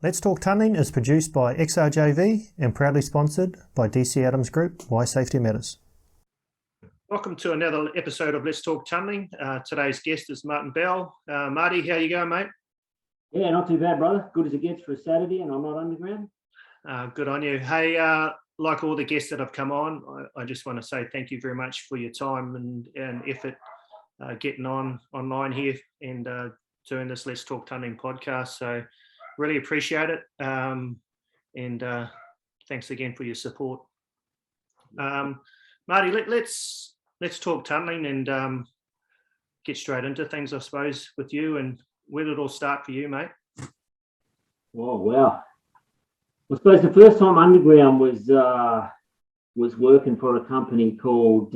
Let's Talk Tunnelling is produced by XRJV and proudly sponsored by DC Adams Group. Why Safety Matters. Welcome to another episode of Let's Talk Tunnelling. Today's guest is Martin Bell. Marty, how you going, mate? Yeah, not too bad, brother. Good as it gets for a Saturday, and I'm not underground. Good on you. Hey, like all the guests that have come on, I just want to say thank you very much for your time and effort getting online here and doing this Let's Talk Tunnelling podcast. So really appreciate it. And thanks again for your support. Marty, let's talk tunneling and get straight into things, I suppose, with you. And where did it all start for you, mate? Oh, wow. I suppose the first time underground was working for a company called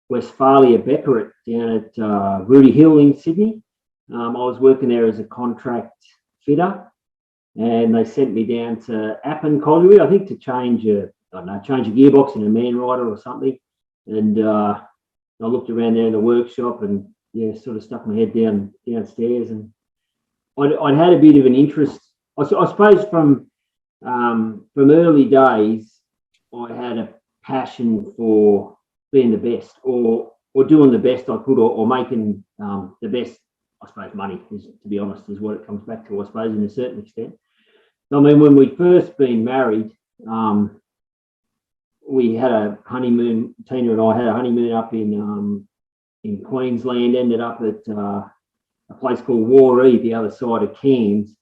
Westphalia Beckeret down at Rudy Hill in Sydney. I was working there as a contract fitter, and they sent me down to Appin Colliery, I think, to change a gearbox in a man rider or something. And I looked around there in the workshop and sort of stuck my head downstairs. And I'd had a bit of an interest. I suppose from early days, I had a passion for being the best, or doing the best I could, or making the best, I suppose, money, to be honest, is what it comes back to, I suppose, in a certain extent. I mean, when we'd first been married, we had a honeymoon. Tina and I had a honeymoon up in Queensland. Ended up at a place called Warree, the other side of Cairns.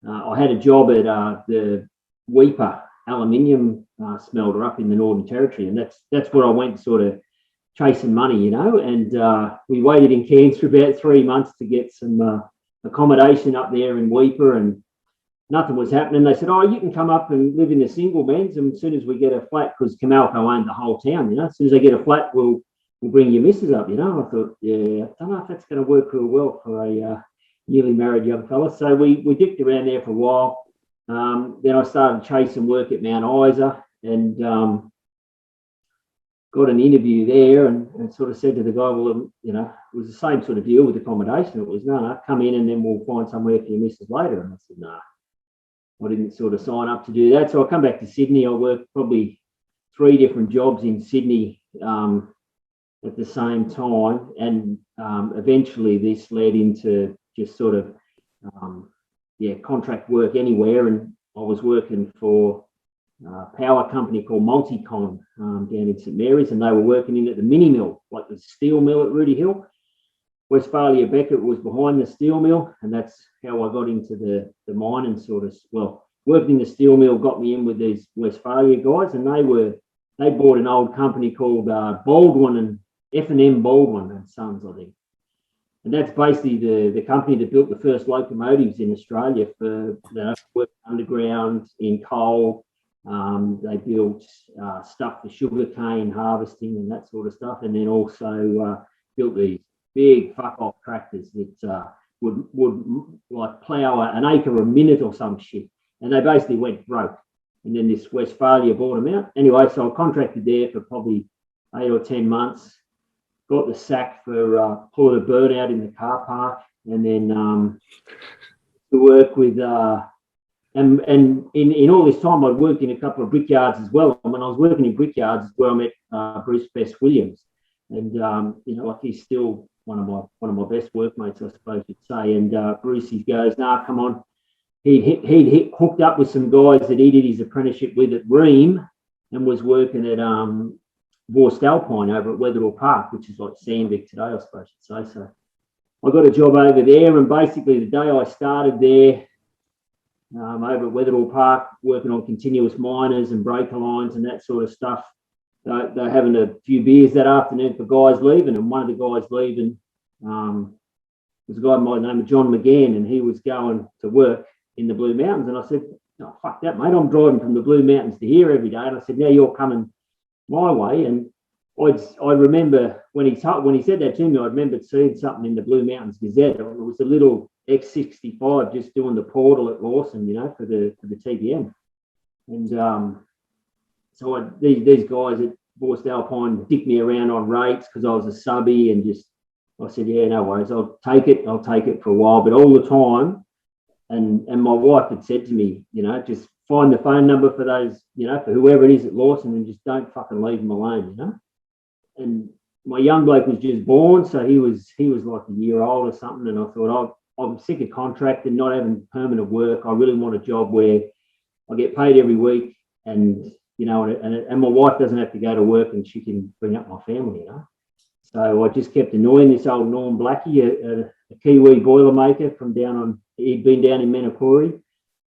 I had a job at the Weeper aluminium smelter up in the Northern Territory, and that's where I went, sort of chasing money, And we waited in Cairns for about 3 months to get some accommodation up there in Weeper, and nothing was happening. They said, "Oh, you can come up and live in the single beds, and as soon as we get a flat," because Camalco owned the whole town, As soon as they get a flat, we'll bring your missus up, I thought, I don't know if that's going to work real well for a newly married young fella. So we dicked around there for a while. Then I started chasing work at Mount Isa, and got an interview there, and sort of said to the guy, well, it was the same sort of deal with accommodation. It was, no, come in and then we'll find somewhere for your missus later. And I said, no. I didn't sort of sign up to do that. So I come back to Sydney. I worked probably 3 different jobs in Sydney at the same time. And eventually this led into just sort of, contract work anywhere. And I was working for a power company called Multicon down in St Mary's, and they were working in at the mini mill, like the steel mill at Rudy Hill. Westphalia Beckeret was behind the steel mill, and that's how I got into the mining working in the steel mill got me in with these Westphalia guys, and they bought an old company called Baldwin and F&M Baldwin and Sons, I think. And that's basically the company that built the first locomotives in Australia for work underground in coal. They built stuff for sugarcane harvesting and that sort of stuff, and then also built these big fuck-off tractors that would like plough an acre a minute or some shit. And they basically went broke. And then this Westphalia bought them out. Anyway, so I contracted there for probably 8 or 10 months. Got the sack for pulling a bird out in the car park. And then to work with... And in all this time, I'd worked in a couple of brickyards as well. And when I was working in brickyards is where I met Bruce Best Williams. And, he's still one of my best workmates, I suppose you'd say. And Bruce, he goes, "Nah, come on." He'd hooked up with some guys that he did his apprenticeship with at Ream, and was working at Vorstalpine over at Wetherill Park, which is like Sandvik today, I suppose you'd say. So I got a job over there, and basically the day I started there, over at Wetherill Park, working on continuous miners and breaker lines and that sort of stuff. They're having a few beers that afternoon for guys leaving, and one of the guys leaving was a guy by the name of John McGann, and he was going to work in the Blue Mountains. And I said, "No, fuck that, mate. I'm driving from the Blue Mountains to here every day." And I said, "Now you're coming my way." And I remember when he said that to me, I remembered seeing something in the Blue Mountains Gazette. It was a little X65 just doing the portal at Lawson, for the TBM. And so these guys at Vorstalpine dicked me around on rates because I was a subby, and I said, "Yeah, no worries. I'll take it for a while." But all the time And my wife had said to me, just find the phone number for those, for whoever it is at Lawson, and just don't fucking leave them alone, And my young bloke was just born, so he was like a year old or something, and I thought, I'm sick of contracting, not having permanent work. I really want a job where I get paid every week, and and my wife doesn't have to go to work, and she can bring up my family. So I just kept annoying this old Norm Blackie, a Kiwi boilermaker from he'd been down in Menapuri.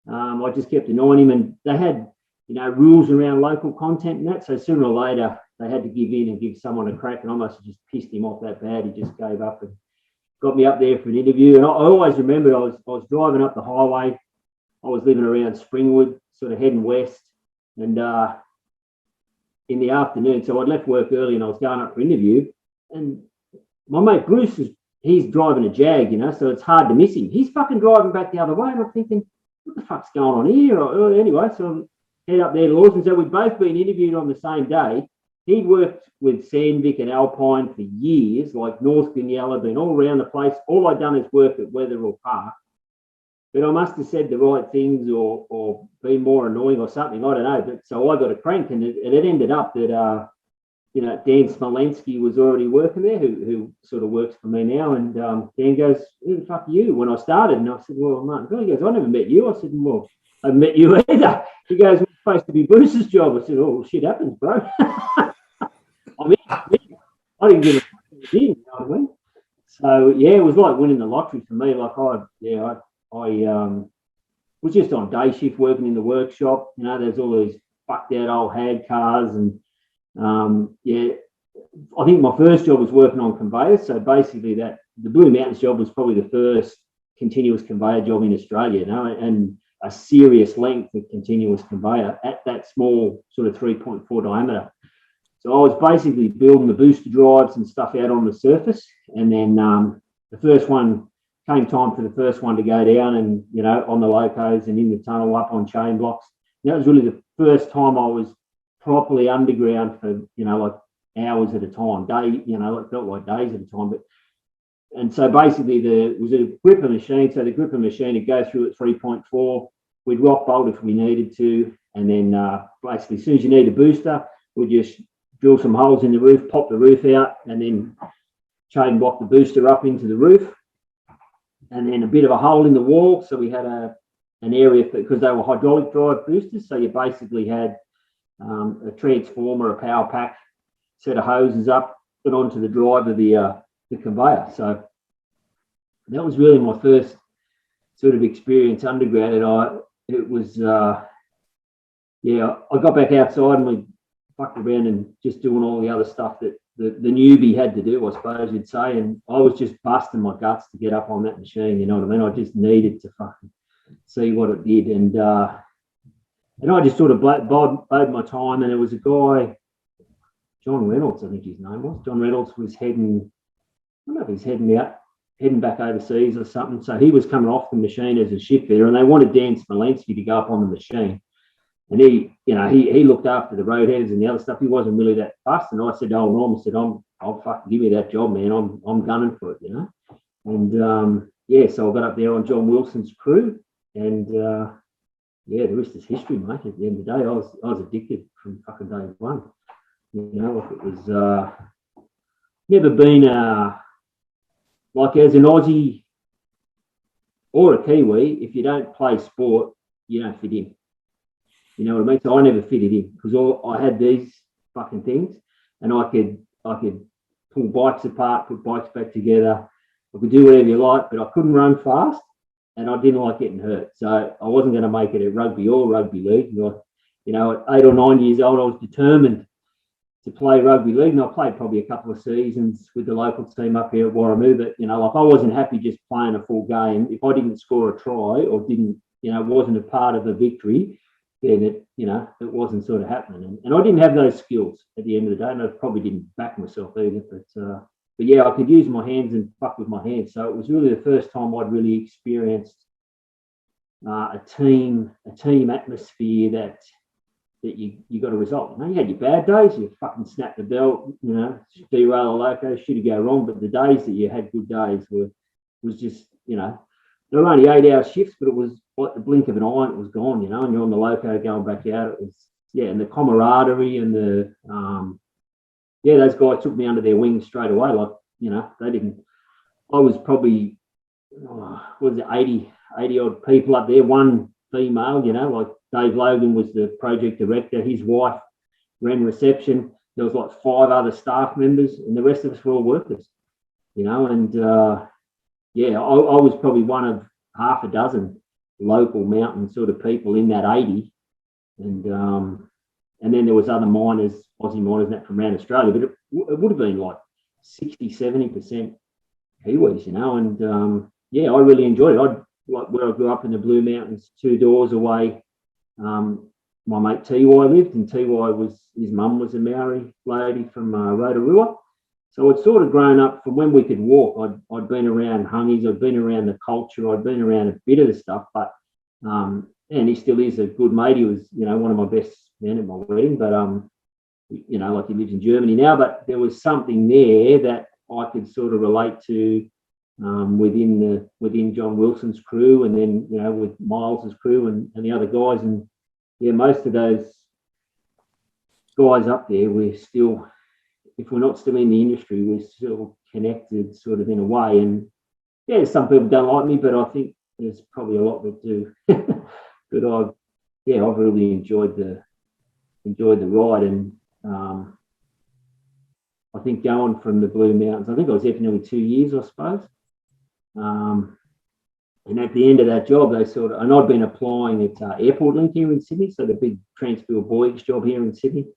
I just kept annoying him, and they had, rules around local content and that. So sooner or later, they had to give in and give someone a crack, and I must have just pissed him off that bad. He just gave up and got me up there for an interview. And I always remembered I was driving up the highway. I was living around Springwood, sort of heading west, and in the afternoon, so I'd left work early and I was going up for an interview. And my mate Bruce he's driving a Jag, so it's hard to miss him. He's fucking driving back the other way, and I'm thinking, what the fuck's going on here? Anyway, so I head up there to Lawson. So we'd both been interviewed on the same day. He'd worked with Sandvik and Alpine for years, like North Goonyella, been all around the place. All I'd done is work at Weatherall Park. But I must have said the right things or been more annoying or something. I don't know. But so I got a crank, and it ended up that Dan Smolensky was already working there, who sort of works for me now. And Dan goes, "Who the fuck are you?" When I started, and I said, "Well, Martin." He goes, "I never met you." I said, "Well, I haven't met you either." He goes, "It's supposed to be Bruce's job." I said, "Oh, shit happens, bro." I didn't get a thing, you know what I mean? So yeah, it was like winning the lottery for me. Like I was just on day shift working in the workshop. There's all these fucked out old had cars, and I think my first job was working on conveyors. So basically, the Blue Mountains job was probably the first continuous conveyor job in Australia, and a serious length of continuous conveyor at that small sort of 3.4 diameter. So I was basically building the booster drives and stuff out on the surface, and then the first one came time for the first one to go down, and on the locos and in the tunnel up on chain blocks. And that was really the first time I was properly underground for like hours at a time, it felt like days at a time. And so basically it was a gripper machine. So the gripper machine would go through at 3.4. We'd rock bolt if we needed to, and then basically as soon as you need a booster, we'd just drill some holes in the roof, pop the roof out, and then chain block the booster up into the roof, and then a bit of a hole in the wall. So we had an area because they were hydraulic drive boosters. So you basically had a transformer, a power pack, set of hoses up, put onto the drive of the conveyor. So that was really my first sort of experience underground. And I got back outside and we fucked around and just doing all the other stuff that the newbie had to do, I suppose you'd say. And I was just busting my guts to get up on that machine, you know what I mean? I just needed to fucking see what it did. And I just sort of bode my time. And there was a guy, John Reynolds, I think his name was. John Reynolds was heading back overseas or something. So he was coming off the machine as a shipfitter, and they wanted Dan Smolensky to go up on the machine. And he looked after the Roadheaders and the other stuff. He wasn't really that fussed. And I said, "Oh, Norm," I said, "I'll fucking give me that job, man. I'm gunning for it, And so I got up there on John Wilson's crew, and the rest is history, mate. At the end of the day, I was addicted from fucking day one. Like it was never been like as an Aussie or a Kiwi, if you don't play sport, you don't fit in. You know what I mean? So I never fitted in because I had these fucking things, and I could pull bikes apart, put bikes back together. I could do whatever you like, but I couldn't run fast, and I didn't like getting hurt. So I wasn't going to make it at rugby or rugby league. At 8 or 9 years old, I was determined to play rugby league, and I played probably a couple of seasons with the local team up here at Warramoo. But I wasn't happy just playing a full game. If I didn't score a try or wasn't a part of a victory, then it wasn't sort of happening. And I didn't have those skills at the end of the day, and I probably didn't back myself either. But I could use my hands and fuck with my hands. So it was really the first time I'd really experienced a team atmosphere that you got a result. You had your bad days, you fucking snap the belt, derail a loco, shit go wrong. But the days that you had good days was just, They were only 8-hour shifts, but it was like the blink of an eye, it was gone, you know, and you're on the loco going back out. It was, yeah, and the camaraderie and the, those guys took me under their wing straight away. Like, you know, they didn't, I was probably, what was it, 80 odd people up there, one female, you know, like Dave Logan was the project director, his wife ran reception. There was like 5 other staff members, and the rest of us were all workers, you know, and I was probably one of half a dozen local mountain sort of people in that 80, and then there was other miners, Aussie miners, that from around Australia, but it would have been like 60-70% Kiwis, you know, and I really enjoyed it. Like where I grew up in the Blue Mountains, 2 doors away, my mate TY lived, and TY was, his mum was a Maori lady from Rotorua. So I'd sort of grown up from when we could walk. I'd been around hungies, I'd been around the culture, I'd been around a bit of the stuff, but and he still is a good mate. He was, you know, one of my best men at my wedding, but you know, like he lives in Germany now, but there was something there that I could sort of relate to within John Wilson's crew, and then, you know, with Miles's crew and the other guys. And yeah, most of those guys up there, we're still, if we're not still in the industry, we're still connected sort of in a way. And yeah, some people don't like me, but I think there's probably a lot that do. But I've really enjoyed the ride. And I think going from the Blue Mountains, I think I was there for nearly 2 years, I suppose. And at the end of that job, they sort of, and I'd been applying at Airport Link here in Sydney, so the big Transfield Voyage job here in Sydney.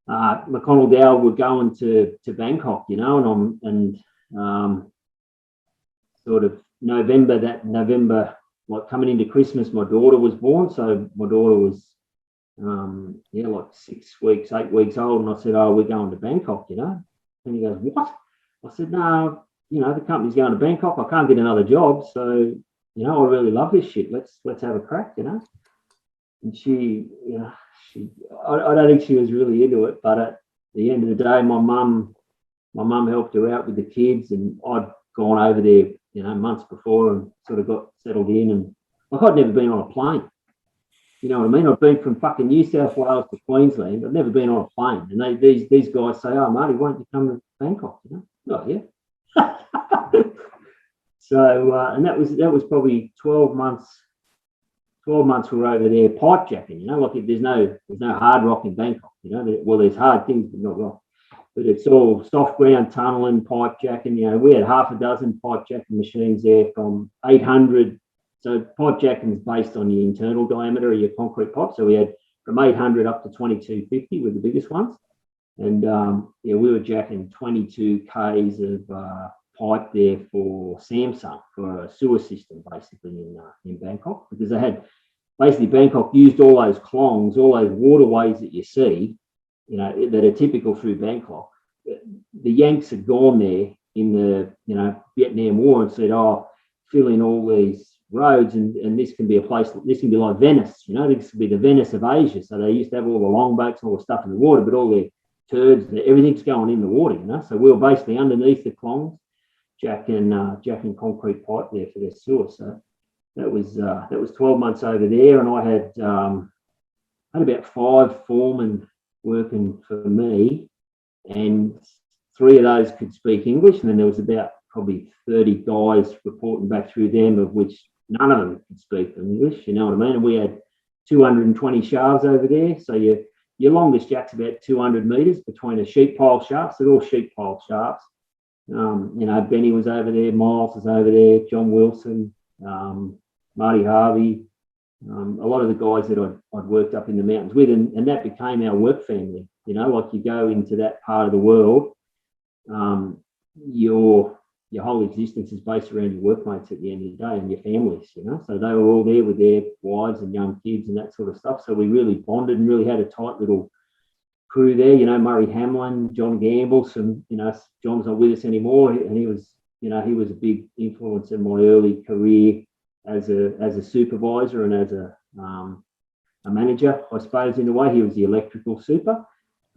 McConnell Dow were going to Bangkok, you know, and sort of November, like coming into Christmas, my daughter was born. So my daughter was, like 6 weeks, 8 weeks old. And I said, oh, we're going to Bangkok, you know. And he goes, what? I said, no, you know, the company's going to Bangkok. I can't get another job. So, you know, I really love this shit. Let's have a crack, you know. And she, you know, I don't think she was really into it, but at the end of the day, my mum helped her out with the kids, and I'd gone over there, you know, months before and sort of got settled in. And like, I'd never been on a plane. You know what I mean? I've been from fucking New South Wales to Queensland. I've never been on a plane. And these guys say, oh, Marty, why don't you come to Bangkok? You know? Oh, yeah. So, and that was probably 12 months. 12 months we were over there pipe jacking, you know, like there's no hard rock in Bangkok, you know. Well, there's hard things, but not rock. But it's all soft ground tunneling, pipe jacking. You know, we had half a dozen pipe jacking machines there from 800. So pipe jacking is based on your internal diameter of your concrete pipe. So we had from 800 up to 2250 were the biggest ones. And we were jacking 22 Ks of pipe there for Samsung, for a sewer system basically in Bangkok, because they had basically, Bangkok used all those klongs, all those waterways that you see, you know, that are typical through Bangkok. The Yanks had gone there in the, you know, Vietnam War and said, oh, fill in all these roads, and this can be a place, this can be like Venice, you know, this could be the Venice of Asia. So they used to have all the longboats and all the stuff in the water, but all their turds, everything's going in the water, you know. So we were basically underneath the klongs, jacking concrete pipe there for their sewer. So that was 12 months over there, and I had about 5 foremen working for me, and 3 of those could speak English, and then there was about probably 30 guys reporting back through them, of which none of them could speak English, you know what I mean? And we had 220 shafts over there, so your longest jack's about 200 metres between a sheet pile shafts. They're all sheet pile shafts. You know, Benny was over there, Miles was over there, John Wilson, Marty Harvey, a lot of the guys that I'd worked up in the mountains with, and that became our work family. You know, like you go into that part of the world, your whole existence is based around your workmates at the end of the day and your families, you know. So they were all there with their wives and young kids and that sort of stuff. So we really bonded and really had a tight little crew there. You know, Murray Hamlin, John Gamble, you know, John's not with us anymore, and he was a big influence in my early career as a supervisor and as a manager, I suppose, in a way. He was the electrical super.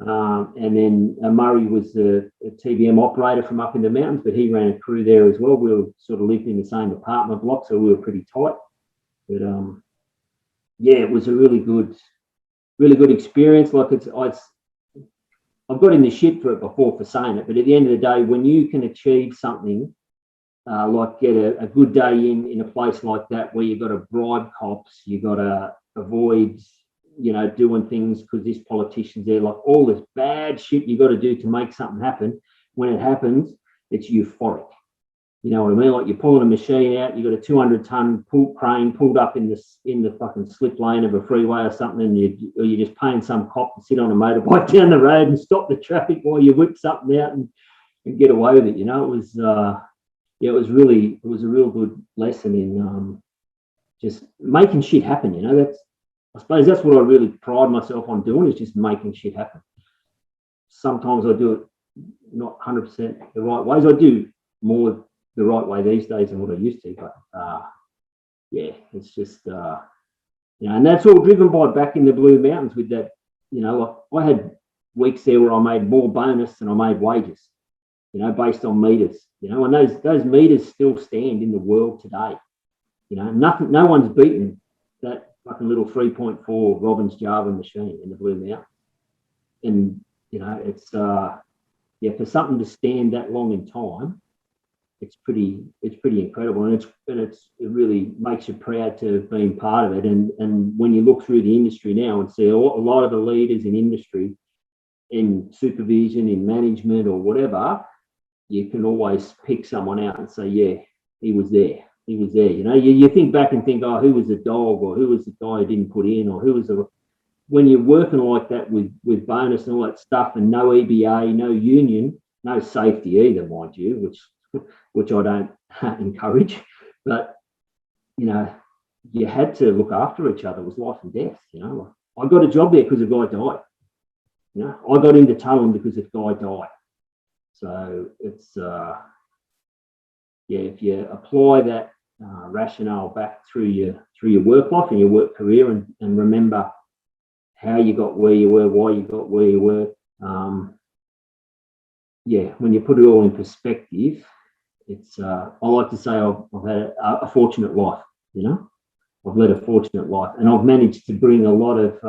And then Murray was a TBM operator from up in the mountains, but he ran a crew there as well. We were sort of lived in the same apartment block, so we were pretty tight. But yeah, it was a really good experience. Like I've got in the shit for it before for saying it, but at the end of the day, when you can achieve something, like get a good day in a place like that where you've got to bribe cops, you've got to avoid, doing things because this politician's there, like all this bad shit you got to do to make something happen. When it happens, it's euphoric. You know what I mean? Like you're pulling a machine out, you got a 200-ton crane pulled up in the fucking slip lane of a freeway or something, and you're just paying some cop to sit on a motorbike down the road and stop the traffic while you whip something out and get away with it. It was it was a real good lesson in just making shit happen. I suppose that's what I really pride myself on doing, is just making shit happen. Sometimes I do it not 100% the right ways. I do more the right way these days than what I used to, but yeah, it's just and that's all driven by back in the Blue Mountains with that. I had weeks there where I made more bonus than I made wages, based on meters, and those meters still stand in the world today. No one's beaten that fucking little 3.4 Robbins Java machine in the Blue Mountains. And, it's, for something to stand that long in time, it's pretty incredible. And it really makes you proud to have been part of it. And when you look through the industry now and see a lot of the leaders in industry, in supervision, in management or whatever, you can always pick someone out and say, yeah, he was there. He was there. You think back and think, oh, who was the dog, or who was the guy who didn't put in, or who was when you're working like that with bonus and all that stuff, and no EBA, no union, no safety either, mind you, which I don't encourage, but you had to look after each other. It was life and death. I got a job there because a guy died. I got into towing because a guy died. So it's if you apply that rationale back through your work life and your work career, and remember how you got where you were, why you got where you were, when you put it all in perspective, it's I like to say I've had a fortunate life. I've led a fortunate life, and I've managed to bring a lot of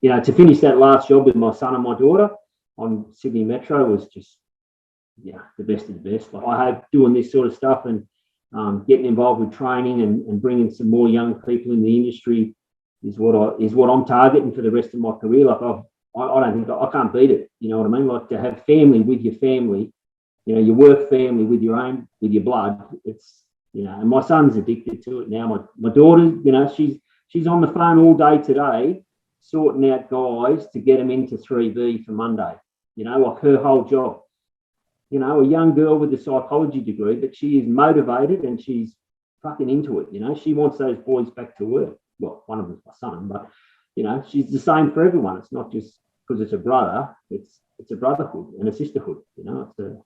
to finish that last job with my son and my daughter on Sydney Metro was just the best of the best. Like, I hope doing this sort of stuff and getting involved with training and bringing some more young people in the industry is what I'm targeting for the rest of my career. Like I don't think I can't beat it. You know what I mean? Like to have family with your family, your work family with your blood. It's and my son's addicted to it now. My daughter, she's on the phone all day today, sorting out guys to get them into 3B for Monday. Like her whole job. A young girl with a psychology degree, but she is motivated and she's fucking into it. She wants those boys back to work. Well, one of them's my son, but she's the same for everyone. It's not just because it's a brother. It's a brotherhood and a sisterhood. So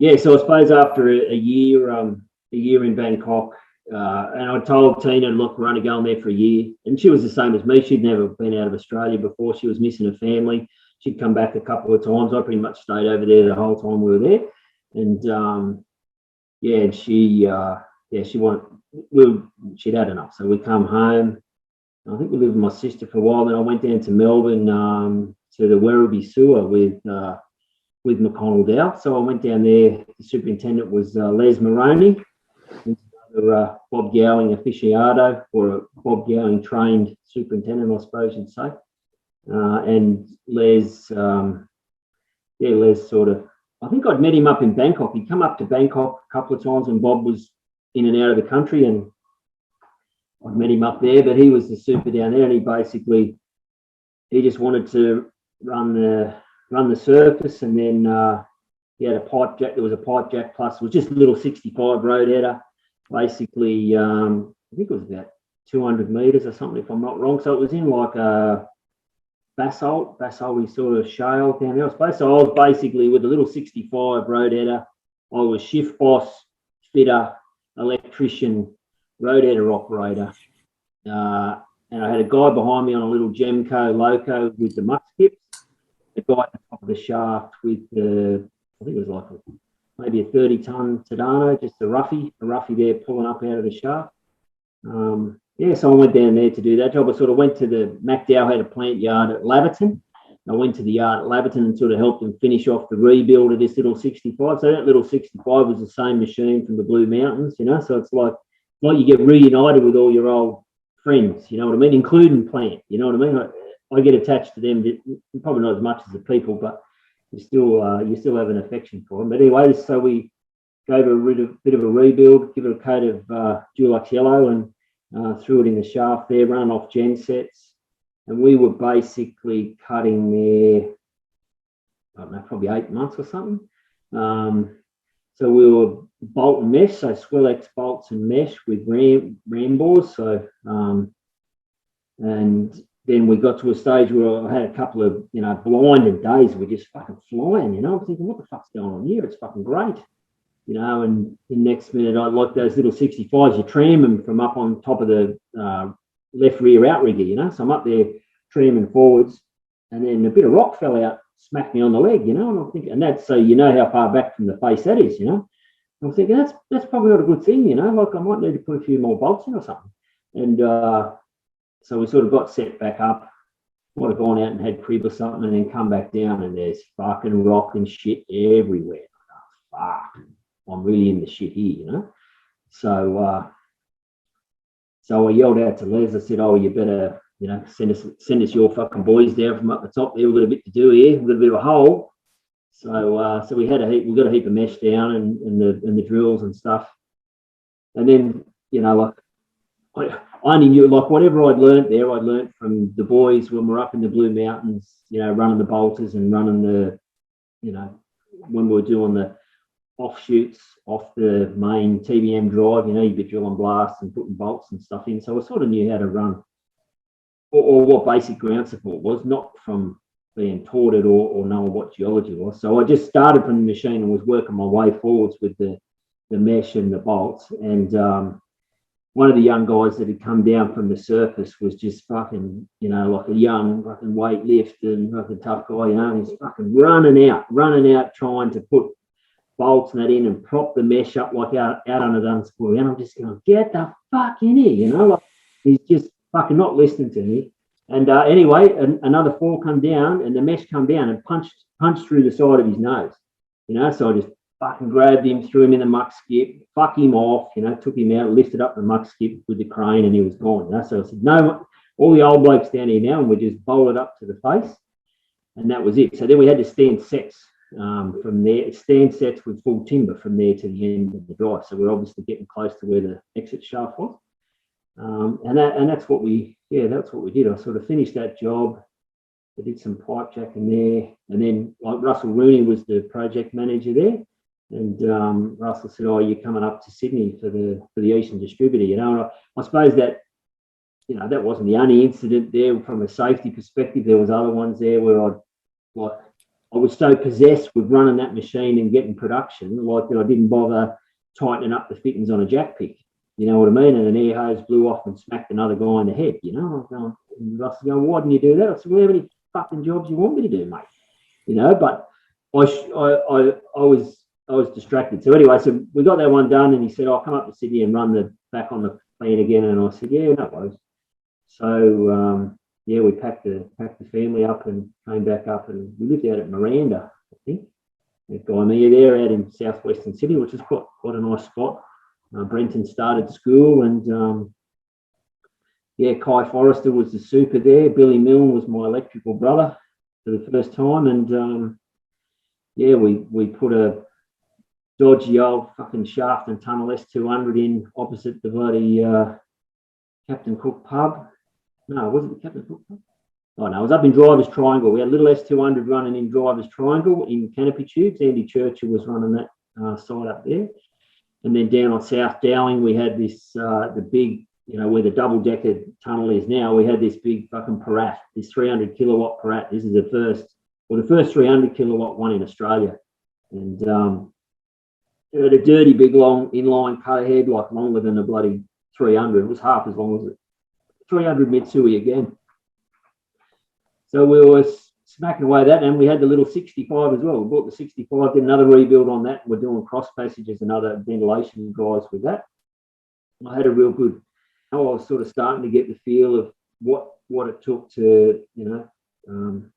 I suppose after a year in Bangkok, and I told Tina, look, we're only going there for a year, and she was the same as me. She'd never been out of Australia before. She was missing her family. She'd come back a couple of times. I pretty much stayed over there the whole time we were there. And she wanted, she'd had enough. So we come home. I think we lived with my sister for a while. Then I went down to Melbourne to the Werribee sewer with McConnell Dow. So I went down there. The superintendent was Les Moroney, another Bob Gowing aficionado, or a Bob Gowing trained superintendent, I suppose you'd say. And Les, Les sort of, I think I'd met him up in Bangkok. He'd come up to Bangkok a couple of times when Bob was in and out of the country, and I'd met him up there, but he was the super down there, and he just wanted to run the surface, and then he had a pipe jack. There was a pipe jack plus, it was just a little 65 Roadheader, basically, I think it was about 200 meters or something, if I'm not wrong. So it was in like a basalt sort of shale down there, I suppose. So I was basically with a little 65 Roadheader. I was shift boss, fitter, electrician, Roadheader operator, and I had a guy behind me on a little Gemco Loco with the muck skips, the guy at the top of the shaft with the, I think it was like maybe a 30-ton Tadano, just a roughie there pulling up out of the shaft. So I went down there to do that job. I sort of went to the MacDowell had a plant yard at Laverton. I went to the yard at Laverton and sort of helped them finish off the rebuild of this little 65. So that little 65 was the same machine from the Blue Mountains, you know. So it's like you get reunited with all your old friends, you know what I mean, including plant, you know what I mean. I get attached to them, probably not as much as the people, but you still have an affection for them. But anyway, so we gave it a bit of a rebuild, give it a coat of Dulux yellow, and threw it in the shaft there, run off gen sets, and we were basically cutting there, I don't know, probably 8 months or something. So we were bolt and mesh, so Swillex bolts and mesh with ram bores. So and then we got to a stage where I had a couple of, you know, blinded days. We're just fucking flying, you know. I'm thinking, what the fuck's going on here? It's fucking great, you know. And the next minute, I like those little 65s. You tram them from up on top of the left rear outrigger, you know. So I'm up there tramming forwards, and then a bit of rock fell out, smacked me on the leg, you know. And I'm thinking, and that's so you know how far back from the face that is, you know. I'm thinking that's probably not a good thing, you know. Like I might need to put a few more bolts in or something. And so we sort of got set back up. Might have gone out and had crib or something, and then come back down, and there's fucking rock and shit everywhere. Oh, fuck, I'm really in the shit here, you know. So I yelled out to Les. I said, "Oh, you better, you know, send us your fucking boys down from up the top there. We've got a bit to do here. We've got a bit of a hole." So we got a heap of mesh down and the drills and stuff. And then, you know, like I only knew, like, whatever I'd learnt from the boys when we're up in the Blue Mountains, you know, running the bolters and running the, you know, when we were doing the offshoots off the main TBM drive, you know, you'd be drilling blasts and putting bolts and stuff in. So I sort of knew how to run or what basic ground support was, not from being taught it or knowing what geology was. So I just started from the machine and was working my way forwards with the mesh and the bolts. And one of the young guys that had come down from the surface was just fucking, you know, like a young fucking weight lift and fucking tough guy, you know, and he's fucking running out trying to put bolts and that in and prop the mesh up like out under the unspool. And I'm just going, get the fuck in here, you know, like he's just fucking not listening to me. And anyway, another 4 come down and the mesh come down and punched through the side of his nose, you know. So I just fucking grabbed him, threw him in the muck skip, fuck him off, you know, took him out, lifted up the muck skip with the crane, and he was gone, you know. So I said, no, all the old blokes down here now, and we just bolted up to the face, and that was it. So then we had to stand sets from there, stand sets with full timber from there to the end of the drive. So we're obviously getting close to where the exit shaft was. And that's what we did. I sort of finished that job. I did some pipe jacking there, and then like Russell Rooney was the project manager there, and Russell said, "Oh, you're coming up to Sydney for the Eastern Distributor," you know. And I suppose that, you know, that wasn't the only incident there from a safety perspective. There was other ones there where I was so possessed with running that machine and getting production, like that I didn't bother tightening up the fittings on a jack pick. You know what I mean? And an air hose blew off and smacked another guy in the head, you know. And Russell going, "Why didn't you do that?" I said, "Well, how many fucking jobs you want me to do, mate?" You know, but I was distracted. So anyway, so we got that one done, and he said, "I'll come up to Sydney and run the back on the plan again." And I said, "Yeah, no worries." So we packed the family up and came back up, and we lived out at Miranda, I think. That guy me there out in southwestern Sydney, which is quite a nice spot. Brenton started school, and Kai Forrester was the super there. Billy Milne was my electrical brother for the first time, and we put a dodgy old fucking shaft and tunnel S200 in opposite the bloody Captain Cook pub. No, was it the Captain Cook pub? Oh no, it was up in Drivers Triangle. We had a little S200 running in Drivers Triangle in canopy tubes. Andy Churchill was running that side up there. And then down on South Dowling, we had this, the big, you know, where the double-decker tunnel is now, we had this big fucking Parat, this 300 kilowatt Parat. This is the first 300 kilowatt one in Australia. And it had a dirty, big, long inline putter head, like longer than a bloody 300. It was half as long as a 300 Mitsui again. So we were smacking away that, and we had the little 65 as well. We bought the 65, did another rebuild on that. We're doing cross passages and other ventilation drives with that. I had a real good, I was sort of starting to get the feel of what it took to, to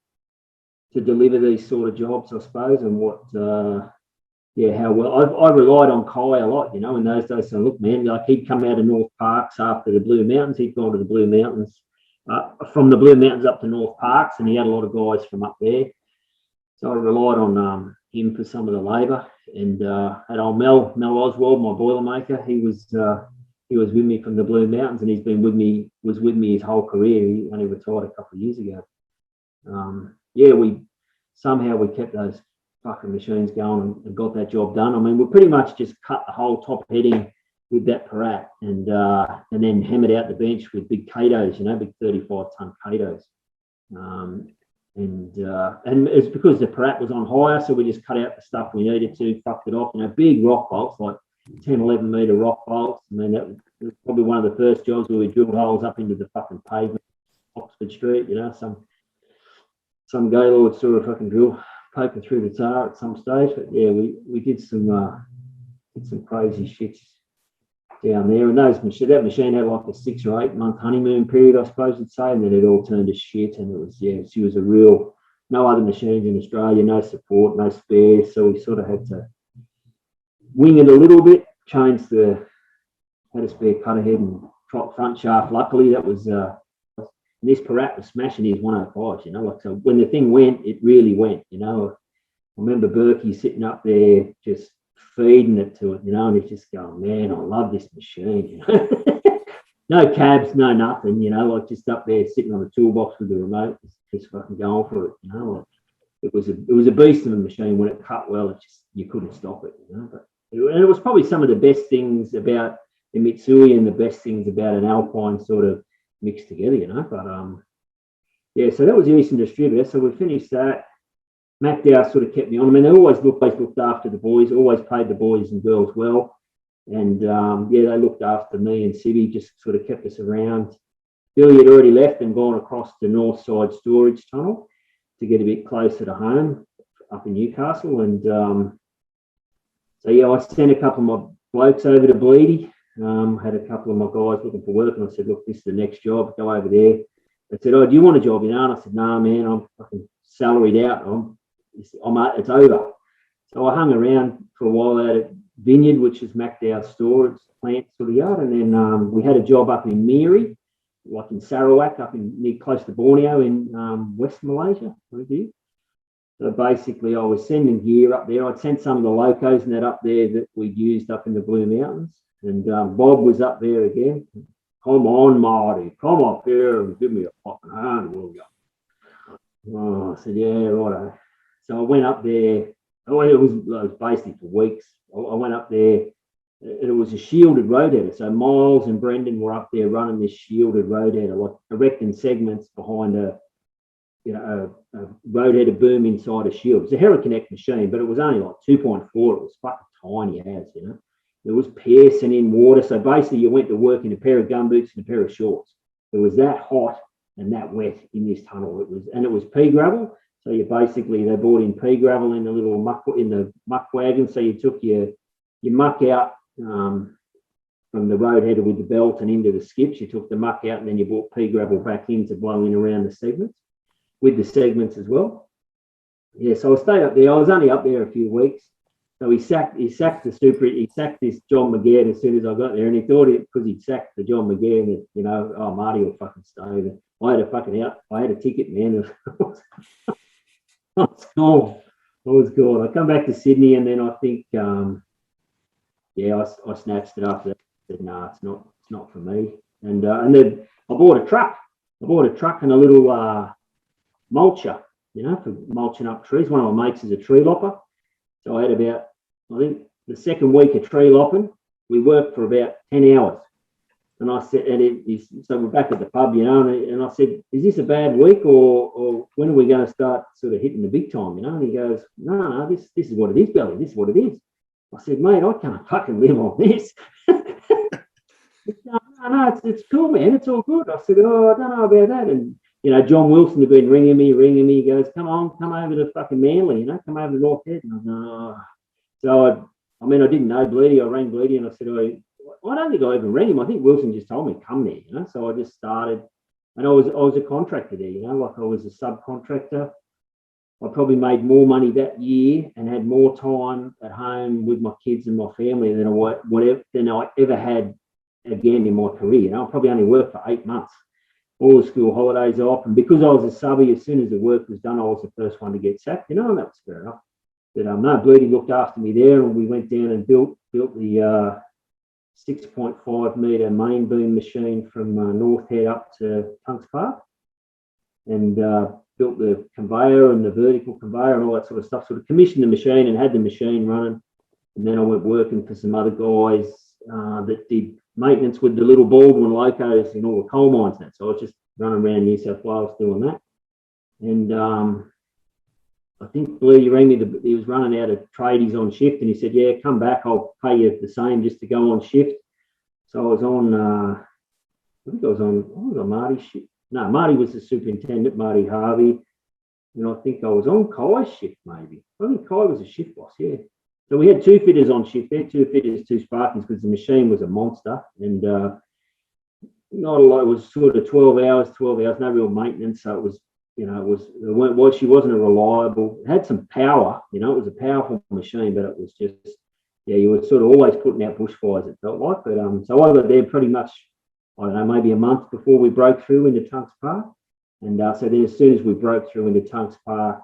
deliver these sort of jobs, I suppose, and how well. I relied on Kai a lot, in those days. So look, man, like he'd come out of North Parks after the Blue Mountains. He'd gone to the Blue Mountains, from the Blue Mountains up to North Parks, and he had a lot of guys from up there. So I relied on him for some of the labour. And had old Mel Oswald, my Boilermaker, he was with me from the Blue Mountains, and was with me his whole career. He only retired a couple of years ago. We kept those fucking machines going and got that job done. I mean, we pretty much just cut the whole top heading with that Parat and then hammered out the bench with big Katos, big 35-ton Katos. And it's because the Parat was on hire, so we just cut out the stuff we needed to, fucked it off. Big rock bolts, like 10, 11 metre rock bolts. I mean, that was probably one of the first jobs where we drilled holes up into the fucking pavement, Oxford Street, some gaylord sort of fucking drill poking through the tar at some stage. But yeah, we did some crazy shit down there. And that machine had like a 6 or 8 month honeymoon period, I suppose you'd say, and then it all turned to shit. And it was, she was no other machines in Australia, no support, no spares. So we sort of had to wing it a little bit, had a spare cutter head and front shaft. Luckily, that was, this Parat was smashing his 105s, so when the thing went, it really went, I remember Berkey sitting up there just feeding it to it, and he's just going, man, I love this machine, No cabs, no nothing, like just up there sitting on the toolbox with the remote, just fucking going for it, like it was a beast of a machine. When it cut well, you couldn't stop it, but it was probably some of the best things about the Mitsui and the best things about an Alpine sort of mixed together, but so that was the Eastern Distributor. So we finished that. MacDowell sort of kept me on. I mean, they always looked after the boys, always paid the boys and girls well, and they looked after me and Sibby, just sort of kept us around. Billy had already left and gone across the north side storage tunnel to get a bit closer to home up in Newcastle, and I sent a couple of my blokes over to Bleedy. Had a couple of my guys looking for work, and I said, look, this is the next job, go over there. They said, oh, do you want a job? And I said, nah, man, I'm fucking salaried out. It's over. So I hung around for a while out at Vineyard, which is MacDowell's store. It's a plant sort of yard. And then we had a job up in Miri, like in Sarawak, near close to Borneo in West Malaysia. So basically, I was sending gear up there. I'd sent some of the locos and that up there that we'd used up in the Blue Mountains. And Bob was up there again. Come on, Marty, come up here and give me a fucking hand, will you? Oh, I said, yeah, righto. So I went up there. Oh, it was basically for weeks. I went up there. It was a shielded roadheader. So Miles and Brendan were up there running this shielded roadheader, like erecting segments behind a roadheader boom inside a shield. It's a Heraconnect machine, but it was only like 2.4. It was fucking tiny as, It was piercing in water. So basically you went to work in a pair of gumboots and a pair of shorts. It was that hot and that wet in this tunnel. It was pea gravel. So they brought in pea gravel in the muck wagon. So you took your muck out from the roadheader with the belt and into the skips. You took the muck out and then you brought pea gravel back in to blow in around the segments, with the segments as well. Yeah, so I stayed up there. I was only up there a few weeks. So he sacked this John McGann as soon as I got there, and he thought because he'd sacked the John McGann that, Marty will fucking stay there. I had a ticket, man. I was gone. I come back to Sydney, and then I think, I snatched it after that. I said, no, it's not for me. And then I bought a truck. And a little mulcher, for mulching up trees. One of my mates is a tree lopper. So I had I think the second week of tree lopping, we worked for about 10 hours. And I said, so we're back at the pub, and I said, is this a bad week or when are we going to start sort of hitting the big time, And he goes, no, this is what it is, Billy. This is what it is. I said, mate, I can't fucking live on this. No, "Oh, no, it's cool, man. It's all good." I said, "Oh, I don't know about that." And, John Wilson had been ringing me. He goes, come over to fucking Manly, come over to North Head. And I go, "Oh." So, I didn't know Bleedy. I rang Bleedy and I said, I don't think I even rang him. I think Wilson just told me, come there, So I just started. And I was a contractor there, like I was a subcontractor. I probably made more money that year and had more time at home with my kids and my family than I ever had again in my career. I probably only worked for 8 months, all the school holidays off. And because I was a subby, as soon as the work was done, I was the first one to get sacked, and that was fair enough. But no, Bleedy looked after me there, and we went down and built the 6.5 metre main beam machine from North Head up to Tunks Park, and built the conveyor and the vertical conveyor and all that sort of stuff. Sort of commissioned the machine and had the machine running. And then I went working for some other guys that did maintenance with the little Baldwin locos in all the coal mines. So I was just running around New South Wales doing that. And I think Bleedy rang me. He was running out of tradies on shift, and he said, "Yeah, come back. I'll pay you the same just to go on shift." So I was on. I was on Marty's shift. No, Marty was the superintendent, Marty Harvey. And I think I was on Kai's shift, maybe. I think Kai was a shift boss, yeah. So we had 2 fitters on shift there, 2 fitters, 2 Sparkies, because the machine was a monster. And not a lot, it was sort of 12 hours, no real maintenance. So it was, she wasn't a reliable, it had some power, it was a powerful machine, but it was just, you were sort of always putting out bushfires, it felt like. But so I got there pretty much, I don't know, maybe a month before we broke through into Tunks Park. And so then as soon as we broke through into Tunks Park,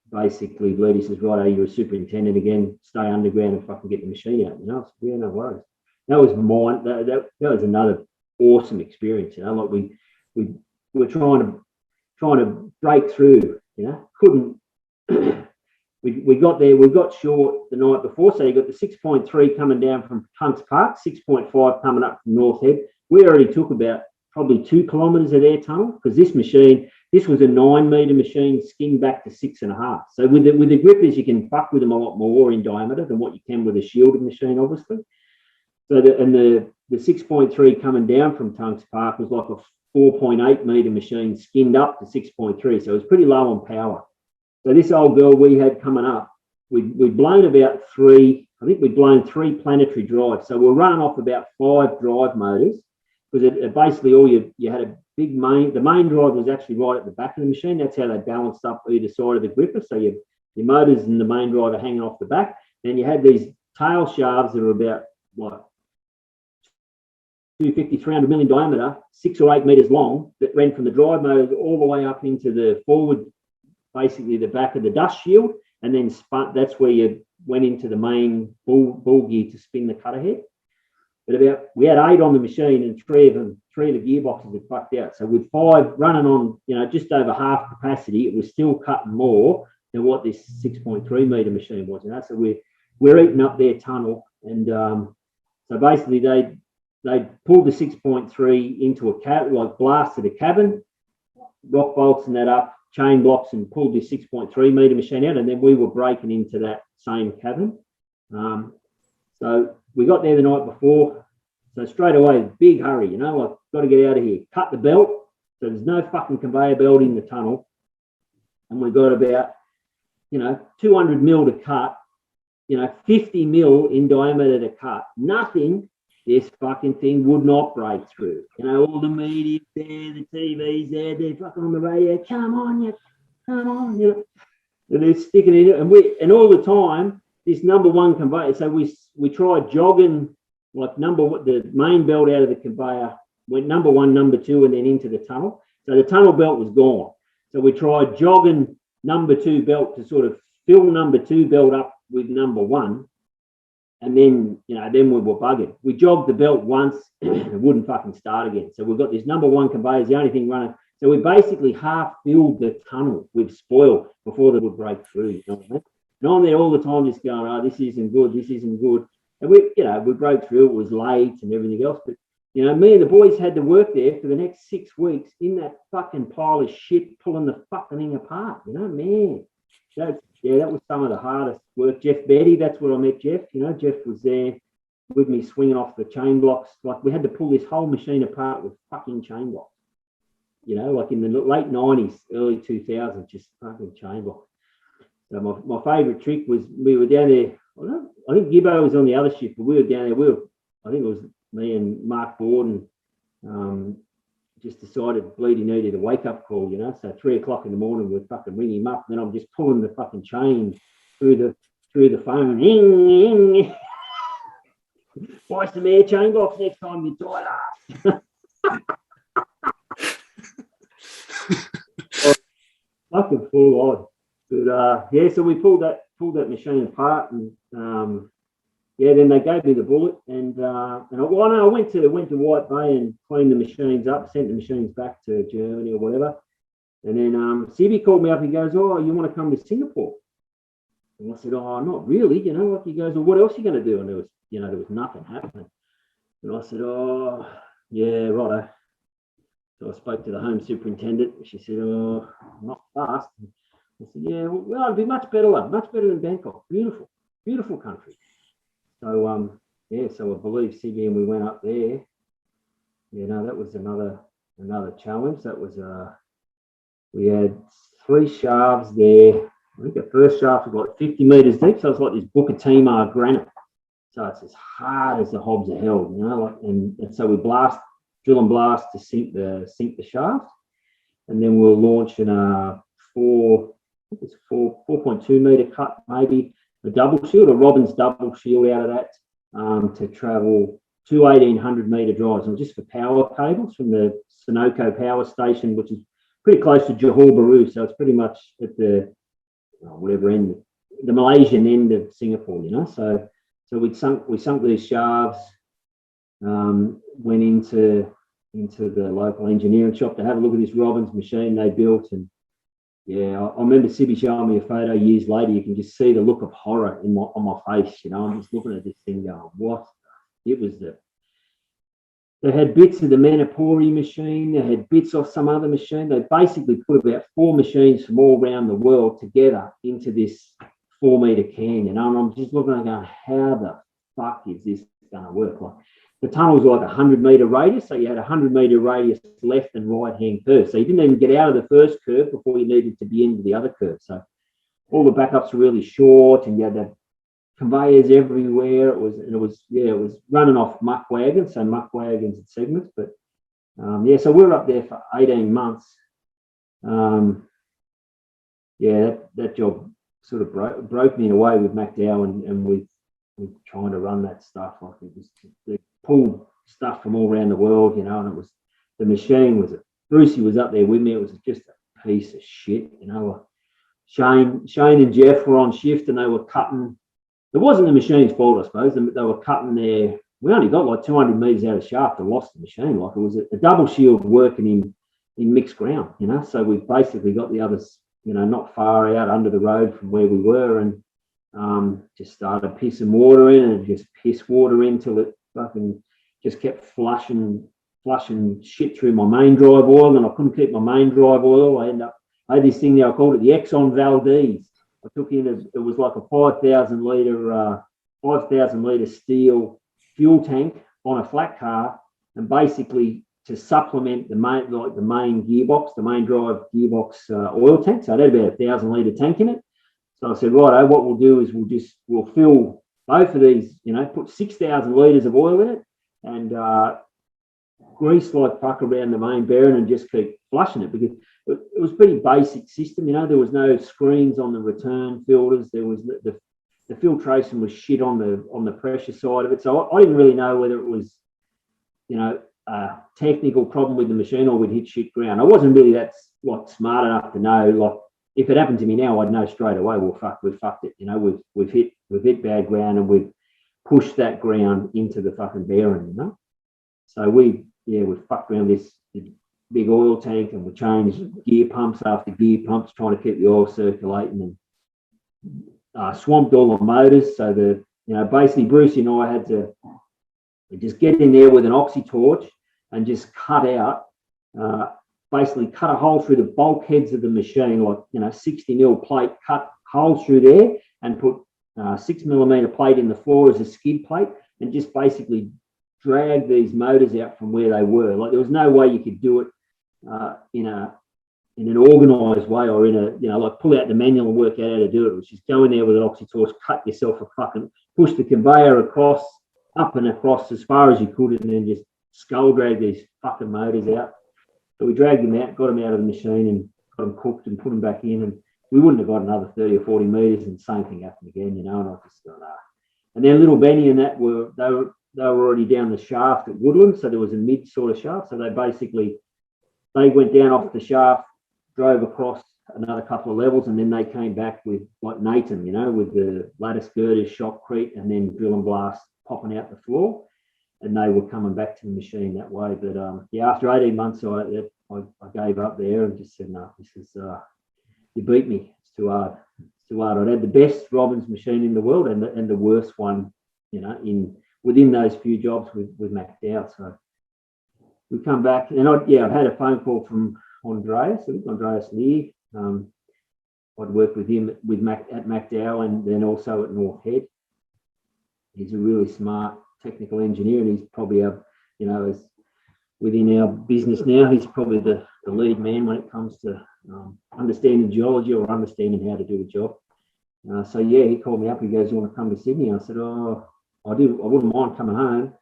basically Bleedy says, "Right, you're a superintendent again, stay underground and fucking get the machine out." I said, "Yeah, no worries." That was mine. That was another awesome experience. Like we were trying to break through. Couldn't. We got there. We got short the night before, so you got the 6.3 coming down from Tunks Park, 6.5 coming up from North Head. We already took about probably 2 kilometres of their tunnel, because this was a 9 metre machine skinned back to 6.5. So with the grippers, you can fuck with them a lot more in diameter than what you can with a shielded machine, obviously. So the 6.3 coming down from Tunks Park was like a 4.8 metre machine skinned up to 6.3. So it was pretty low on power. So this old girl we had coming up, we'd blown about 3, I think we'd blown 3 planetary drives. So we're running off about 5 drive motors, because it basically all you had a big the main drive was actually right at the back of the machine. That's how they balanced up either side of the gripper. So your motors and the main drive are hanging off the back. And you had these tail shafts that were about like 250, 300 million diameter, 6 or 8 meters long, that ran from the drive motor all the way up into the forward, basically the back of the dust shield, and then spun. That's where you went into the main ball gear to spin the cutter head. But we had 8 on the machine, and 3 of the gearboxes had fucked out. So with 5 running on, just over half capacity, it was still cutting more than what this 6.3 metre machine was. So we're eating up their tunnel, and so basically they pulled the 6.3 into a cab, like blasted a cabin, rock bolts and that up, chain blocks, and pulled this 6.3 metre machine out, and then we were breaking into that same cabin. So we got there the night before. So straight away, big hurry, like, got to get out of here. Cut the belt. So there's no fucking conveyor belt in the tunnel. And we got about, 200 mil to cut, 50 mil in diameter to cut. Nothing, this fucking thing would not break through. All the media there, the TV's there, they're fucking on the radio. Come on. And they're sticking in it. And all the time, this number 1 conveyor. So we tried jogging, like the main belt out of the conveyor, went number 1, number 2, and then into the tunnel. So the tunnel belt was gone. So we tried jogging number 2 belt to sort of fill number 2 belt up with number 1. And then, then we were buggered. We jogged the belt once, and it wouldn't fucking start again. So we've got this number 1 conveyor, the only thing running. So we basically half filled the tunnel with spoil before they would break through. You know what I mean? And I'm there all the time just going, "Oh, this isn't good. And we broke through. It was late and everything else. But, me and the boys had to work there for the next 6 weeks in that fucking pile of shit, pulling the fucking thing apart. Man. That was some of the hardest work. Jeff Betty, that's where I met Jeff. Jeff was there. with me swinging off the chain blocks. Like we had to pull this whole machine apart with fucking chain blocks. You know, like in the late 90s, early 2000s, just fucking chain blocks. So my favourite trick was we were down there. I think Gibbo was on the other shift, but we were down there. I think it was me and Mark Borden. Just decided Bleedy needed a wake-up call, you know. So 3 o'clock in the morning, we'd fucking ring him up, and then I'm just pulling the fucking chain through the phone. Buy some air chain blocks next time you tie it up. Fucking full on. But yeah, so we pulled that machine apart, and yeah, then they gave me the bullet, and I went to White Bay and cleaned the machines up, sent the machines back to Germany or whatever, and then Sibby called me up and goes, "Oh, you want to come to Singapore?" And I said, "Oh, not really, you know." Like he goes, "Well, what else are you going to do?" And there was nothing happening, and I said, "Oh, yeah, righto." So I spoke to the home superintendent. She said, "Oh, not fast." I said, "Yeah, well, it'd be much better than Bangkok. Beautiful, beautiful country." So yeah, so I believe Sibby and we went up there. You know, that was another challenge. That was we had 3 shafts there. I think the first shaft was like 50 meters deep, so it's like this Booker Timar granite. So it's as hard as the hobs are held, you know. Like, and so we drill and blast to sink the shaft, and then we'll launch in a 4.2 meter cut, maybe a double shield, a Robbins double shield out of that, to travel 2 1,800 meter drives, and just for power cables from the Sunoco power station, which is pretty close to Johor Bahru, so it's pretty much at the whatever end, the Malaysian end of Singapore, you know. So we sunk these shafts, went into the local engineering shop to have a look at this Robbins machine they built, and yeah, I remember Sibby showing me a photo years later. You can just see the look of horror on my face, you know. I'm just looking at this thing going, what? It was they had bits of the Manipuri machine, they had bits off some other machine. They basically put about 4 machines from all around the world together into this 4 meter can, you know. And I'm just looking and going, how the fuck is this going to work? Like, the tunnel was like 100 meter radius, so you had 100 meter radius left and right hand curve. So you didn't even get out of the first curve before you needed to be into the other curve. So all the backups were really short, and you had the conveyors everywhere. It was running off muck wagons, so muck wagons and segments. But yeah, so we were up there for 18 months. Yeah, that job sort of broke me in a way with MacDowell, and with trying to run that stuff. Like, it was, they pulled stuff from all around the world, you know, and the machine was, Brucey was up there with me. It was just a piece of shit, you know. Shane and Jeff were on shift, and they were cutting. It wasn't the machine's fault, I suppose. They were cutting there. We only got like 200 meters out of shaft and lost the machine. Like, it was a double shield working in mixed ground, you know. So we basically got the others, you know, not far out under the road from where we were, and just started pissing water in, and just piss water in till it fucking just kept flushing shit through my main drive oil, and I couldn't keep my main drive oil. I had this thing there, I called it the Exxon Valdez. I took in it was like a 5,000 litre steel fuel tank on a flat car, and basically to supplement the main gearbox, the main drive gearbox oil tank. So it had about 1,000 litre tank in it. So I said, righto, what we'll do is we'll fill both of these, you know, put 6,000 litres of oil in it, and grease like fuck around the main bearing, and just keep flushing it, because it was a pretty basic system, you know. There was no screens on the return filters. There was the filtration was shit on the pressure side of it. So I didn't really know whether it was, you know, a technical problem with the machine or we'd hit shit ground. I wasn't really that smart enough to know. Like, if it happened to me now, I'd know straight away. Well, fuck, we've fucked it. You know, we've hit bad ground, and we've pushed that ground into the fucking bearing, you know. So we fucked around this big oil tank, and we changed gear pumps after gear pumps, trying to keep the oil circulating, and swamped all the motors. So basically Brucey and I had to just get in there with an oxy torch and just basically cut a hole through the bulkheads of the machine, like, you know, 60 mil plate, cut holes through there, and put 6 millimeter plate in the floor as a skid plate, and just basically drag these motors out from where they were. Like there was no way you could do it in an organised way, or in a, you know, like pull out the manual and work out how to do it. It was just go in there with an oxy torch, cut yourself a fucking, push the conveyor across, up and across as far as you could, and then just skull drag these fucking motors out. So we dragged them out, got them out of the machine, and got them cooked and put them back in. And we wouldn't have got another 30 or 40 metres, and the same thing happened again, you know. And I just thought, And then little Benny and that they were already down the shaft at Woodland, so there was a mid sort of shaft. So they went down off the shaft, drove across another couple of levels, and then they came back with like Nathan, you know, with the lattice girders, shotcrete, and then drill and blast popping out the floor. And they were coming back to the machine that way. But after 18 months, I gave up there and just said, no, this is you beat me. It's too hard. It's too hard. I'd had the best Robbins machine in the world and the worst one, you know, within those few jobs with McDowell. So we come back, and I'd had a phone call from Andreas Lear. I'd worked with him at McDowell and then also at North Head. He's a really smart technical engineer, and he's probably as within our business now, he's probably the lead man when it comes to understanding geology or understanding how to do a job. He called me up. He goes, "You want to come to Sydney?" I said, "Oh, I do. I wouldn't mind coming home."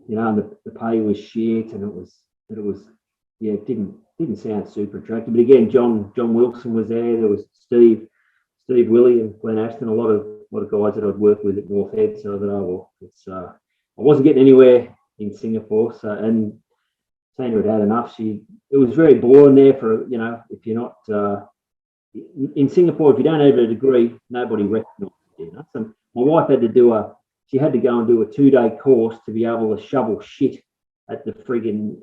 You know, and the pay was shit, and it didn't sound super attractive. But again, John Wilson was there. There was Steve Willie and Glenn Ashton, a lot of guys that I'd worked with at North Head. So that I wasn't getting anywhere in Singapore. So, and Sandra had enough. It was very boring there for, you know, if you're not in Singapore, if you don't have a degree, nobody recognises you. You know? So my wife had to she had to go and do a 2-day course to be able to shovel shit at the friggin'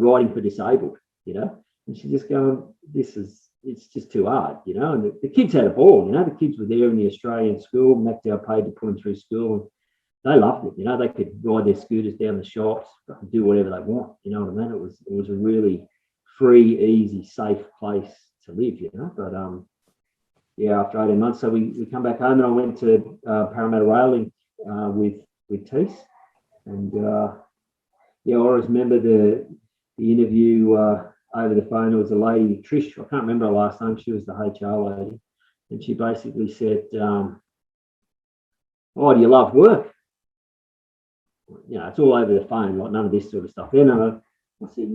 riding for disabled, you know. And she's just going, it's just too hard, you know. And the kids had a ball, you know. The kids were there in the Australian school. McDowell paid to put them through school, and they loved it, you know. They could ride their scooters down the shops, do whatever they want, you know what I mean. It was a really free, easy, safe place to live, you know. But after 18 months, so we come back home, and I went to Parramatta Railing with Tees, and I always remember the interview over the phone. It was a lady, Trish, I can't remember her last name. She was the HR lady, and she basically said, "Oh, do you love work?" You know, it's all over the phone, like none of this sort of stuff. Then I said,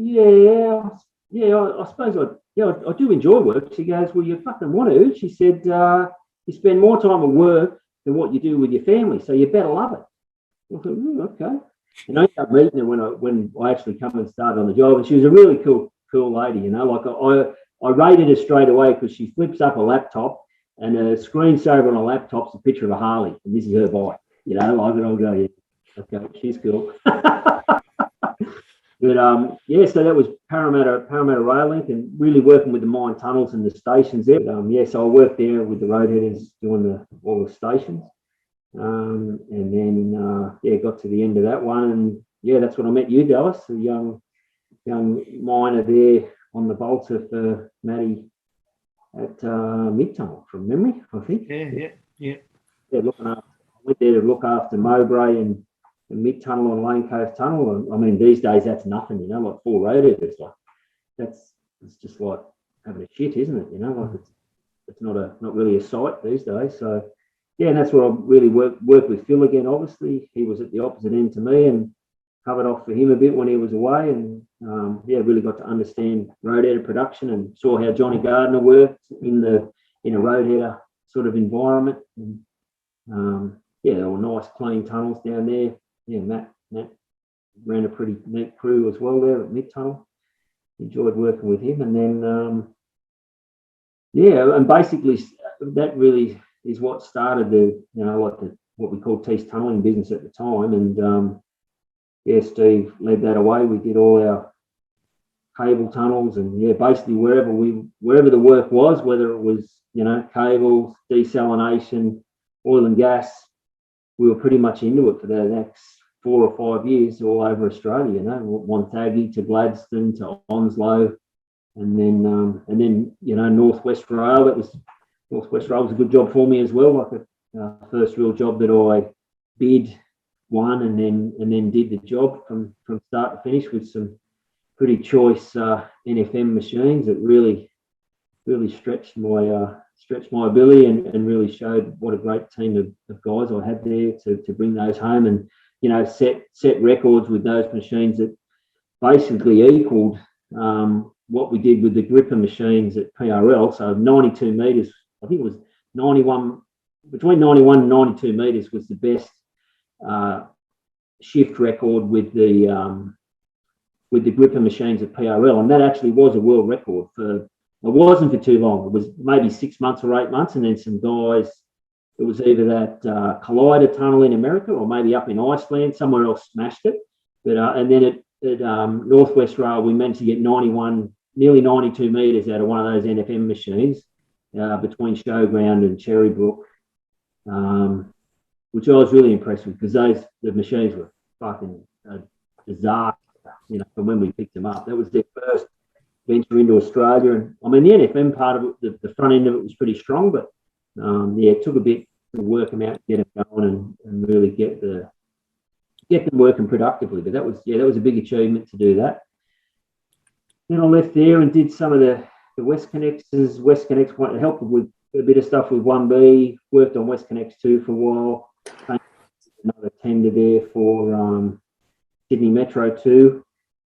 I suppose I do enjoy work. She goes, "Well, you fucking want to." She said, "You spend more time at work than what you do with your family, so you better love it." I thought, okay. And I ended up meeting her when I actually come and started on the job, and she was a really cool lady, you know. Like I rated her straight away because she flips up a laptop, and a screensaver on a laptop's a picture of a Harley, and this is her bike, you know. I'll go, yeah, okay, she's cool. But so that was Parramatta Rail-Link, and really working with the mine tunnels and the stations there. So I worked there with the Roadheaders doing all the stations. And then got to the end of that one, and that's when I met you, Dallas, a young miner there on the bolter for Matty at Mid-Tunnel, from memory, I think. Yeah. I went there to look after Mowbray and Mid-Tunnel on Lane Coast Tunnel. I mean, these days that's nothing, you know, like 4 Roadheaders. Like it's just like having a shit, isn't it? You know, like it's not really a sight these days. So. Yeah, and that's where I really worked with Phil again. Obviously, he was at the opposite end to me, and covered off for him a bit when he was away. And really got to understand roadheader production and saw how Johnny Gardner worked in a roadheader sort of environment. And, there were nice, clean tunnels down there. Yeah, Matt ran a pretty neat crew as well there at Mid-Tunnel. Enjoyed working with him, and then and basically that really is what started what we called Tees tunneling business at the time. And Steve led that away. We did all our cable tunnels, and basically wherever the work was, whether it was, you know, cables, desalination, oil and gas, we were pretty much into it for the next 4 or 5 years all over Australia, you know, Wonthaggi to Gladstone to Onslow, and then you know, Northwest Rail. Northwest Rail was a good job for me as well, like a first real job that I bid one, and then did the job from start to finish with some pretty choice NFM machines that really stretched my ability and really showed what a great team of guys I had there to bring those home, and set records with those machines that basically equaled what we did with the gripper machines at PRL. So 92 meters, I think it was 91, between 91 and 92 meters was the best shift record with the gripper machines at PRL, and that actually was a world record for. It wasn't for too long. It was maybe 6 months or 8 months, and then some guys. It was either that Collider tunnel in America or maybe up in Iceland, somewhere else smashed it. But and then at Northwest Rail, we managed to get 91, nearly 92 meters out of one of those NFM machines between Showground and Cherrybrook, which I was really impressed with because the machines were fucking bizarre. From when we picked them up, that was their first venture into Australia. And I mean, the NFM part of it, the front end of it was pretty strong, but it took a bit to work them out, get them going, and really get them working productively. But that was a big achievement to do that. Then I left there and did some of the West Connects. West Connects helped with a bit of stuff with 1B. Worked on West Connects 2 for a while. Another tender there for Sydney Metro 2,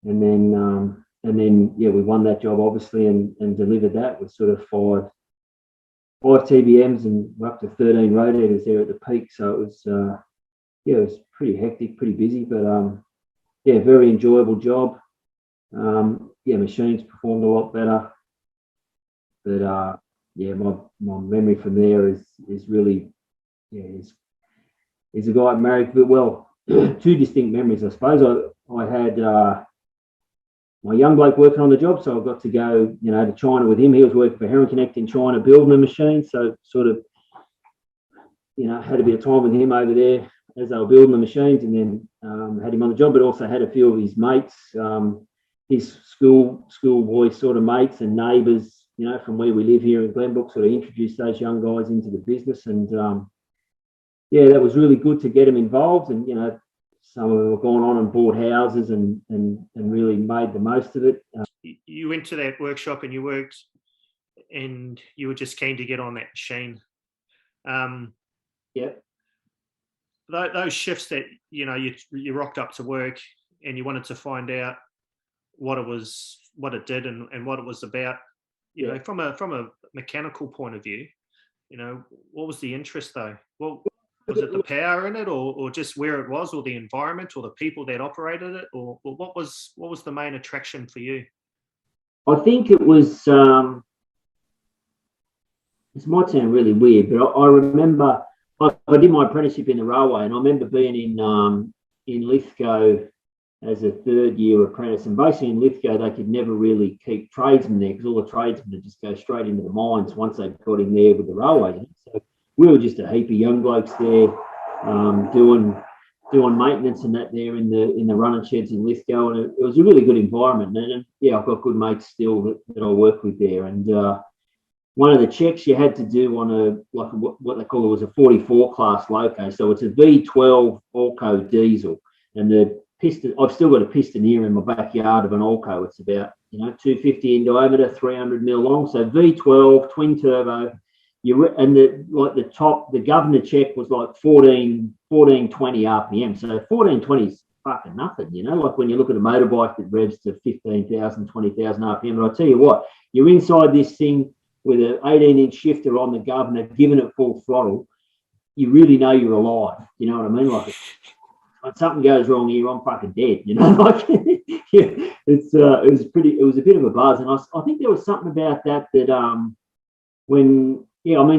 and then we won that job obviously and delivered that with sort of five TBMs, and we're up to 13 Roadheaders there at the peak. So it was pretty hectic, pretty busy, but very enjoyable job. Machines performed a lot better, but my memory from there is really is a guy I married. Well, two distinct memories, I suppose. I had my young bloke working on the job, so I got to go, to China with him. He was working for Heron Connect in China, building the machine. So sort of, had a bit of time with him over there as they were building the machines, and then had him on the job, but also had a few of his mates, his schoolboy sort of mates and neighbours, from where we live here in Glenbrook, sort of introduced those young guys into the business. And that was really good to get them involved. And, some of them have gone on and bought houses and really made the most of it. You went to that workshop and you worked, and you were just keen to get on that machine. Those shifts that you rocked up to work and you wanted to find out what it did and what it was about. From a mechanical point of view, what was the interest though? Well, was it the power in it, or just where it was, or the environment, or the people that operated it, or what was the main attraction for you? I think it was. This might sound really weird, but I remember I did my apprenticeship in the railway, and I remember being in Lithgow as a third-year apprentice. And basically in Lithgow, they could never really keep tradesmen there because all the tradesmen would just go straight into the mines once they got in there with the railway. So we were just a heap of young blokes there doing maintenance and that there in the running sheds in Lithgow, and it was a really good environment. And I've got good mates still that I work with there. And one of the checks you had to do on what they call it was a 44 class loco, so it's a V12 Orco diesel, and the piston. I've still got a piston in my backyard of an Orco. It's about 250 in diameter, 300 mil long. So V12 twin turbo. The governor check was like 1420 RPM. So 1420 is fucking nothing, like when you look at a motorbike that revs to 15,000, 20,000 RPM. But I tell you what, you're inside this thing with an 18-inch shifter on the governor, giving it full throttle, you really know you're alive. You know what I mean? Like, if something goes wrong here, I'm fucking dead. Like it was a bit of a buzz, and I think there was something about that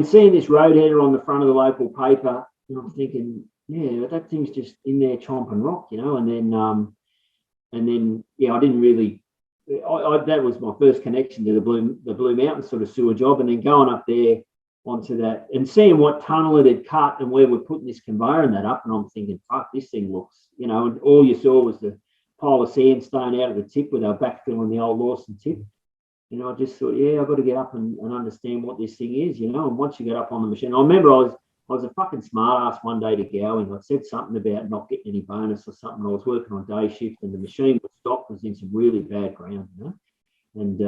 seeing this Roadheader on the front of the local paper, and I'm thinking, that thing's just in there chomping rock, and then I didn't really. That was my first connection to the Blue Mountain sort of sewer job, and then going up there onto that and seeing what tunnel it had cut and where we're putting this conveyor and that up, and I'm thinking, fuck, this thing looks, and all you saw was the pile of sandstone out of the tip where they were backfilling the old Lawson tip. I just thought, I've got to get up and understand what this thing is, and once you get up on the machine, I remember I was a fucking smart ass one day to Gowing. I said something about not getting any bonus or something. I was working on day shift and the machine was stopped, was in some really bad ground, you know. And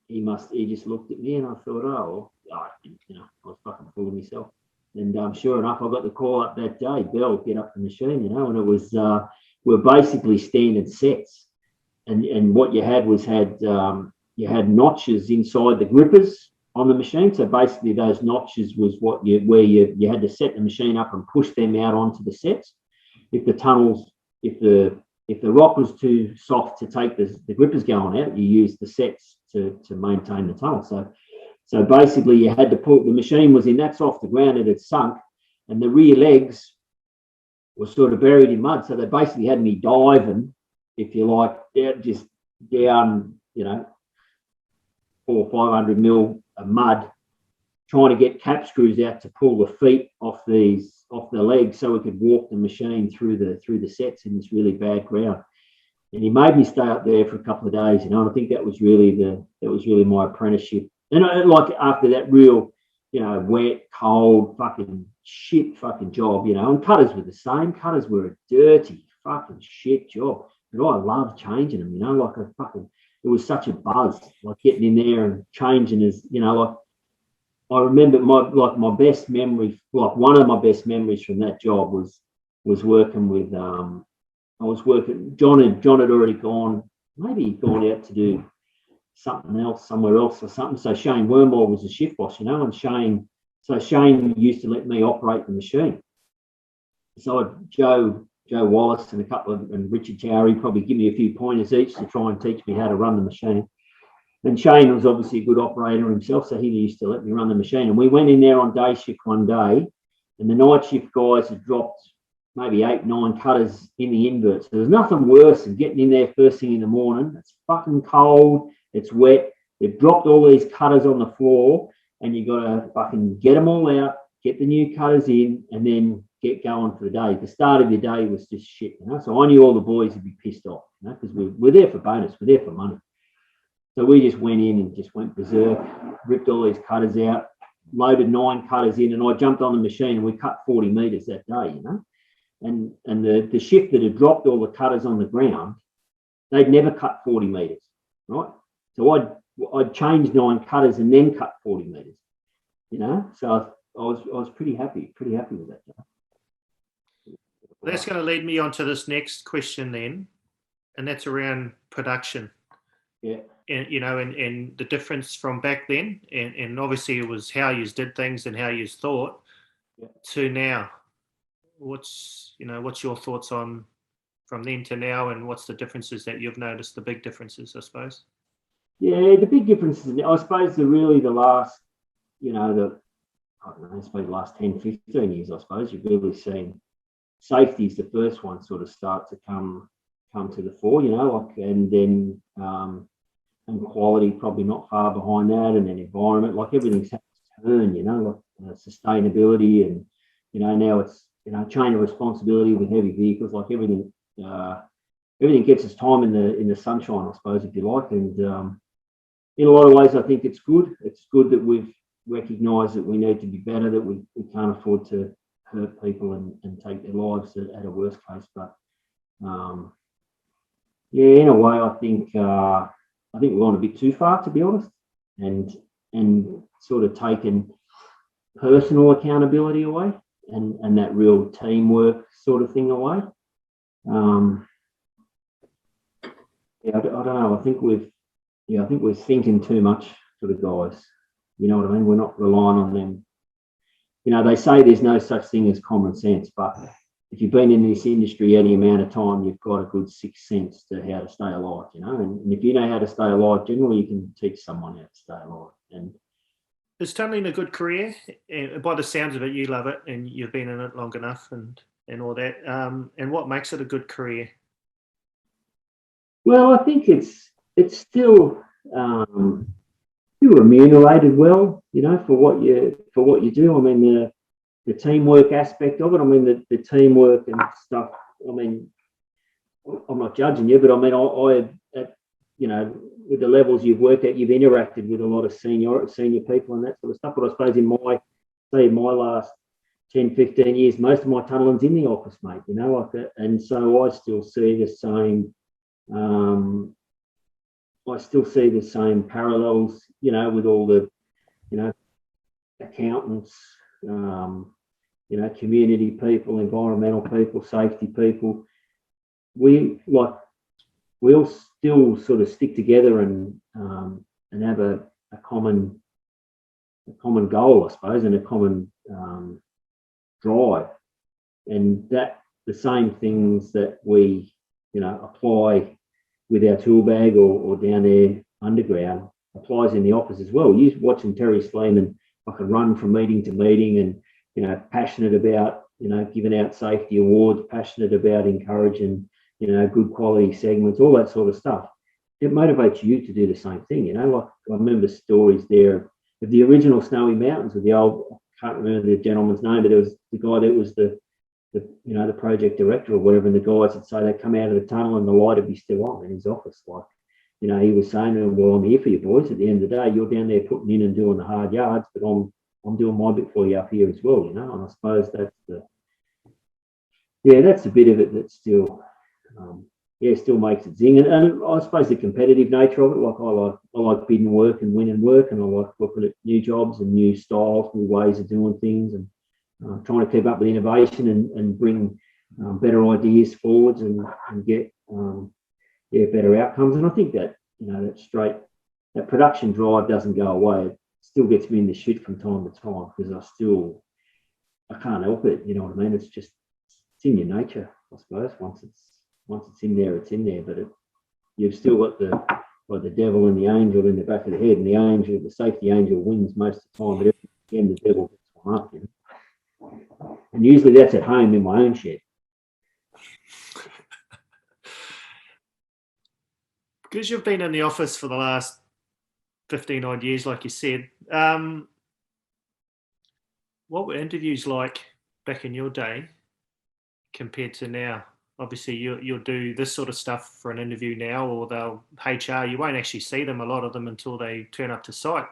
he just looked at me and I thought, oh, well, you know, I was fucking fooling myself. And sure enough, I got the call up that day, Bell, get up the machine, you know, and it was, we were basically standard sets. And what you had was you had notches inside the grippers on the machine. So basically those notches was where you had to set the machine up and push them out onto the sets. If the rock was too soft to take the grippers going out, you used the sets to maintain the tunnel. So basically you had to pull, the machine was in that soft the ground, it had sunk, and the rear legs were sort of buried in mud. So they basically had me diving, if you like, down, you know, 400 or 500 mil of mud, trying to get cap screws out to pull the feet off the legs so we could walk the machine through the sets in this really bad ground. And he made me stay up there for a couple of days, you know. And I think that was really my apprenticeship. And like after that real, you know, wet, cold, fucking shit fucking job, you know, and cutters were the same. Cutters were a dirty fucking shit job. But I loved changing them, you know, like it was such a buzz, like getting in there and changing is, you know, like I remember my best memory, like one of my best memories from that job was working with, John had already gone, maybe he'd gone out to do something else somewhere else or something. So Shane Wormald was the shift boss, you know, and Shane used to let me operate the machine. So Joe Wallace and Richard Towery probably give me a few pointers each to try and teach me how to run the machine. And Shane was obviously a good operator himself, so he used to let me run the machine. And we went in there on day shift one day, and the night shift guys had dropped maybe 8-9 cutters in the invert. So there's nothing worse than getting in there first thing in the morning. It's fucking cold, it's wet. They've dropped all these cutters on the floor, and you got to fucking get them all out, get the new cutters in, and then get going for the day. The start of your day was just shit, you know. So I knew all the boys would be pissed off, you know, because we're there for bonus, we're there for money. So we just went in and just went berserk, ripped all these cutters out, loaded 9 cutters in, and I jumped on the machine and we cut 40 metres that day, you know. And the shift that had dropped all the cutters on the ground, they'd never cut 40 metres, right? So I'd changed 9 cutters and then cut 40 metres, you know. So I was pretty happy with that. That's going to lead me on to this next question then, and that's around production. Yeah. And, you know, and the difference from back then, and obviously it was how you did things and how you thought, to now. What's your thoughts on from then to now, and what's the differences that you've noticed, the big differences, I suppose? Yeah, the big differences, I suppose, the last, you know, I suppose the last 10, 15 years, I suppose, you've really seen safety is the first one sort of start to come to the fore, you know, like, and then and quality probably not far behind that, and then environment, like everything's had to turn, you know, like sustainability, and, you know, now it's, you know, chain of responsibility with heavy vehicles, like everything gets its time in the sunshine, I suppose, if you like. And in a lot of ways, I think it's good. It's good that we've recognised that we need to be better, that we can't afford to hurt people and take their lives at a worst case. But yeah, in a way, I think we've gone a bit too far, to be honest, and sort of taken personal accountability away and that real teamwork sort of thing away. Yeah, I don't know. I think we're thinking too much for the guys. You know what I mean? We're not relying on them. You know, they say there's no such thing as common sense, but if you've been in this industry any amount of time, you've got a good 6th sense to how to stay alive, you know. And if you know how to stay alive, generally you can teach someone how to stay alive. And is tunneling a good career? By the sounds of it, you love it and you've been in it long enough and all that. And what makes it a good career? Well, I think it's still remunerated well, you know, for what you do. I mean, the teamwork aspect of it. I mean, the teamwork and stuff. I mean, I'm not judging you, but I mean, I you know, with the levels you've worked at, you've interacted with a lot of senior people and that sort of stuff. But I suppose in my last 10, 15 years, most of my tunneling's in the office, mate, you know, like that. And so I still see the same, parallels, you know, with all the, you know, accountants, you know, community people, environmental people, safety people. We all still sort of stick together and have a common goal, I suppose, and a common drive, and that the same things that we, you know, apply with our tool bag or down there underground applies in the office as well. You watching Terry Sleeman, I can run from meeting to meeting, and, you know, passionate about, you know, giving out safety awards, passionate about encouraging, you know, good quality segments, all that sort of stuff. It motivates you to do the same thing, you know. Like, I remember stories there of the original Snowy Mountains with the old, I can't remember the gentleman's name, but it was the guy that was the you know, the project director or whatever, and the guys would say they come out of the tunnel and the light would be still on in his office. Like, you know, he was saying to them, well, I'm here for you boys. At the end of the day, you're down there putting in and doing the hard yards, but I'm doing my bit for you up here as well, you know. And I suppose that's the bit of it that still still makes it zing. And I suppose the competitive nature of it, like I like bidding work and winning work, and I like looking at new jobs and new styles, new ways of doing things, and trying to keep up with innovation and bring better ideas forwards and get better outcomes. And I think that, you know, that production drive doesn't go away. It still gets me in the shit from time to time, because I can't help it. You know what I mean? It's in your nature, I suppose. Once it's in there, it's in there. But you've still got the devil and the angel in the back of the head, and the safety angel wins most of the time. But again, the devil gets one up, you know? And usually that's at home in my own shed. Because you've been in the office for the last 15 odd years, like you said, what were interviews like back in your day compared to now? Obviously, you'll do this sort of stuff for an interview now, or they'll HR. You won't actually see them, a lot of them, until they turn up to site.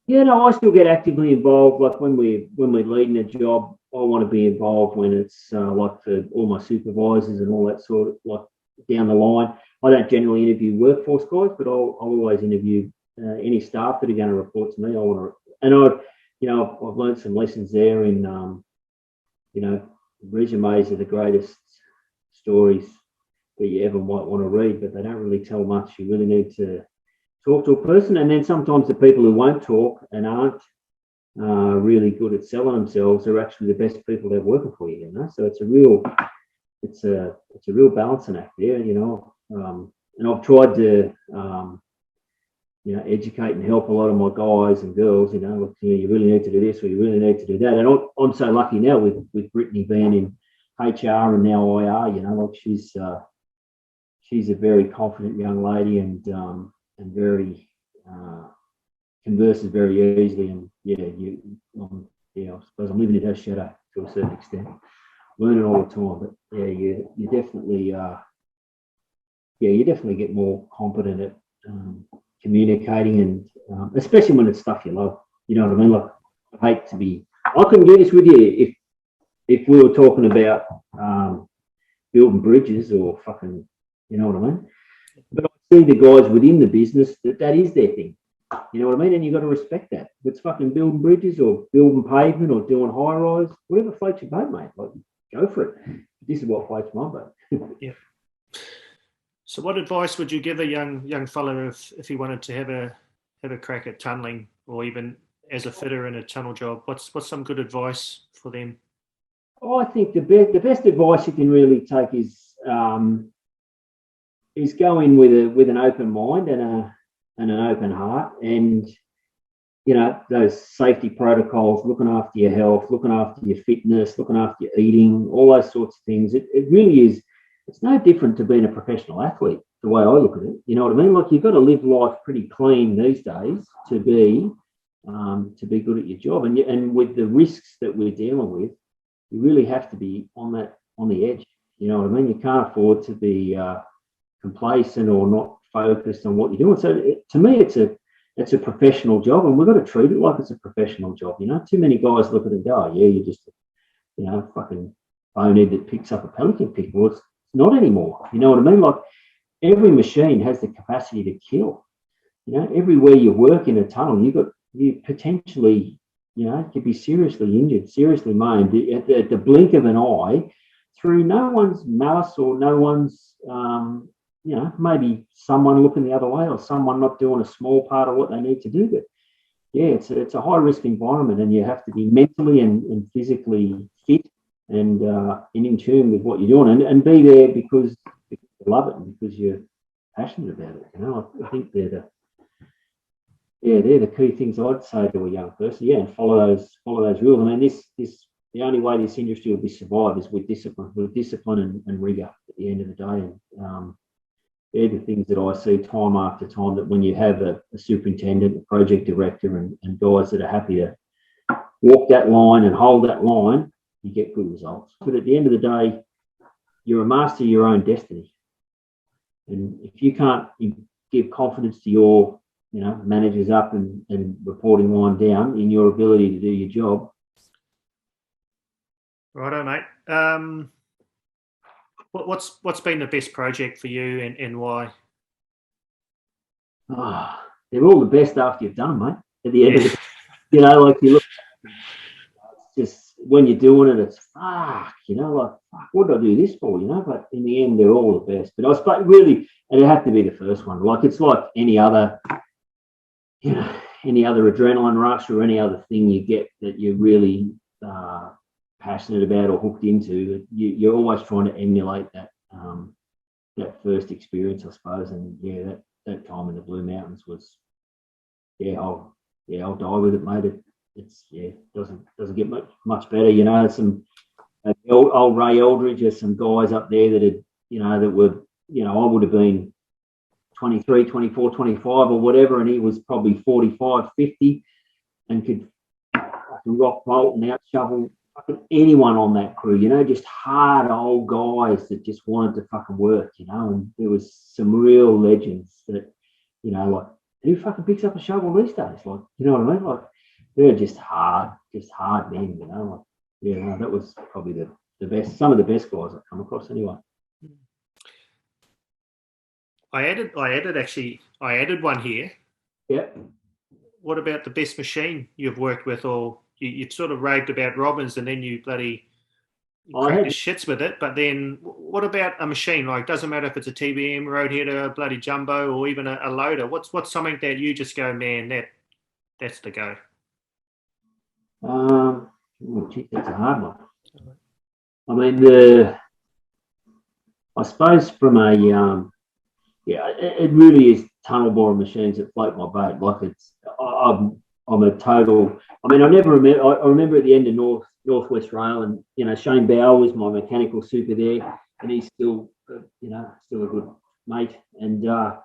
Yeah, no, I still get actively involved. Like when we're leading a job, I want to be involved when it's like for all my supervisors and all that sort of, like, down the line. I don't generally interview workforce guys, but I'll always interview any staff that are going to report to me. I've learned some lessons there in, you know, resumes are the greatest stories that you ever might want to read, but they don't really tell much. You really need to talk to a person, and then sometimes the people who won't talk and aren't really good at selling themselves are actually the best people that are working for you, you know. So it's a real balancing act there, you know. And I've tried to you know, educate and help a lot of my guys and girls, you know, look, you really need to do this or you really need to do that. And I'm so lucky now with Brittany being in HR and now IR, you know, like she's a very confident young lady and very converses very easily, and I suppose I'm living in her shadow to a certain extent, learning all the time. But you definitely get more competent at communicating, and especially when it's stuff you love. You know what I mean? Like, I couldn't do this with you if we were talking about building bridges or fucking, you know what I mean? But I see the guys within the business that is their thing. You know what I mean? And you've got to respect that. If it's fucking building bridges or building pavement or doing high rise, whatever floats your boat, mate. Like, go for it. This is what floats my boat. Yeah. So what advice would you give a young fella if he wanted to have a crack at tunnelling, or even as a fitter in a tunnel job? What's some good advice for them? I think the best advice you can really take is go in with an open mind and an open heart, and, you know, those safety protocols, looking after your health, looking after your fitness, looking after your eating, all those sorts of things. It really is. It's no different to being a professional athlete, the way I look at it. You know what I mean? Like, you've got to live life pretty clean these days to be good at your job. And with the risks that we're dealing with, you really have to be on the edge. You know what I mean? You can't afford to be complacent or not focused on what you're doing. So to me, it's it's a professional job, and we've got to treat it like it's a professional job. You know, too many guys look at it and go, oh, yeah, you're just, you know, fucking bonehead that picks up a pelican pick. Well, it's not anymore. You know what I mean? Like, every machine has the capacity to kill. You know, everywhere you work in a tunnel, you potentially, you know, could be seriously injured, seriously maimed at the blink of an eye through no one's malice or no one's, you know, maybe someone looking the other way or someone not doing a small part of what they need to do. But yeah, it's a high risk environment, and you have to be mentally and physically fit and in tune with what you're doing, and be there because you love it and because you're passionate about it. You know, I think they're the key things I'd say to a young person. Yeah, and follow those rules. I mean, the only way this industry will be survived is with discipline and rigor at the end of the day. And they're the things that I see time after time, that when you have a superintendent, a project director, and guys that are happy to walk that line and hold that line, you get good results. But at the end of the day, you're a master of your own destiny. And if you can't give confidence to your, you know, managers up and reporting line down in your ability to do your job. Righto, mate. What's been the best project for you, and why? Oh, they're all the best after you've done them, mate. At the end of the, you know, like you look, it's just when you're doing it, it's fuck, you know, like fuck, what did I do this for, you know? But in the end, they're all the best. But I suppose really, and it had to be the first one. Like, it's like any other, you know, any other adrenaline rush or any other thing you get that you're really passionate about or hooked into. You're always trying to emulate that first experience, I suppose. And yeah, that time in the Blue Mountains was, I'll die with it, mate. It's doesn't get much better. You know, some old Ray Eldridge, there's some guys up there that had, you know, that were, you know, I would have been 23, 24, 25 or whatever, and he was probably 45, 50 and could fucking rock bolt and out shovel anyone on that crew, you know, just hard old guys that just wanted to fucking work, you know. And there was some real legends that, you know, like, who fucking picks up a shovel these days? Like, you know what I mean? Like, they're just hard men, you know. Like, yeah, no, that was probably the best, some of the best guys I've come across anyway. I added one here. Yeah. What about the best machine you've worked with, or you sort of raved about Robbins and then you bloody cracked the shits with it? But then what about a machine? Like, doesn't matter if it's a TBM, Roadheader, bloody jumbo, or even a loader. What's something that you just go, man, that's the go? That's a hard one. I mean, I suppose from a it really is tunnel boring machines that float my boat. Like, I'm a total. I mean, I remember at the end of Northwest Rail, and you know, Shane Bauer was my mechanical super there, and he's still, you know, still a good mate. And I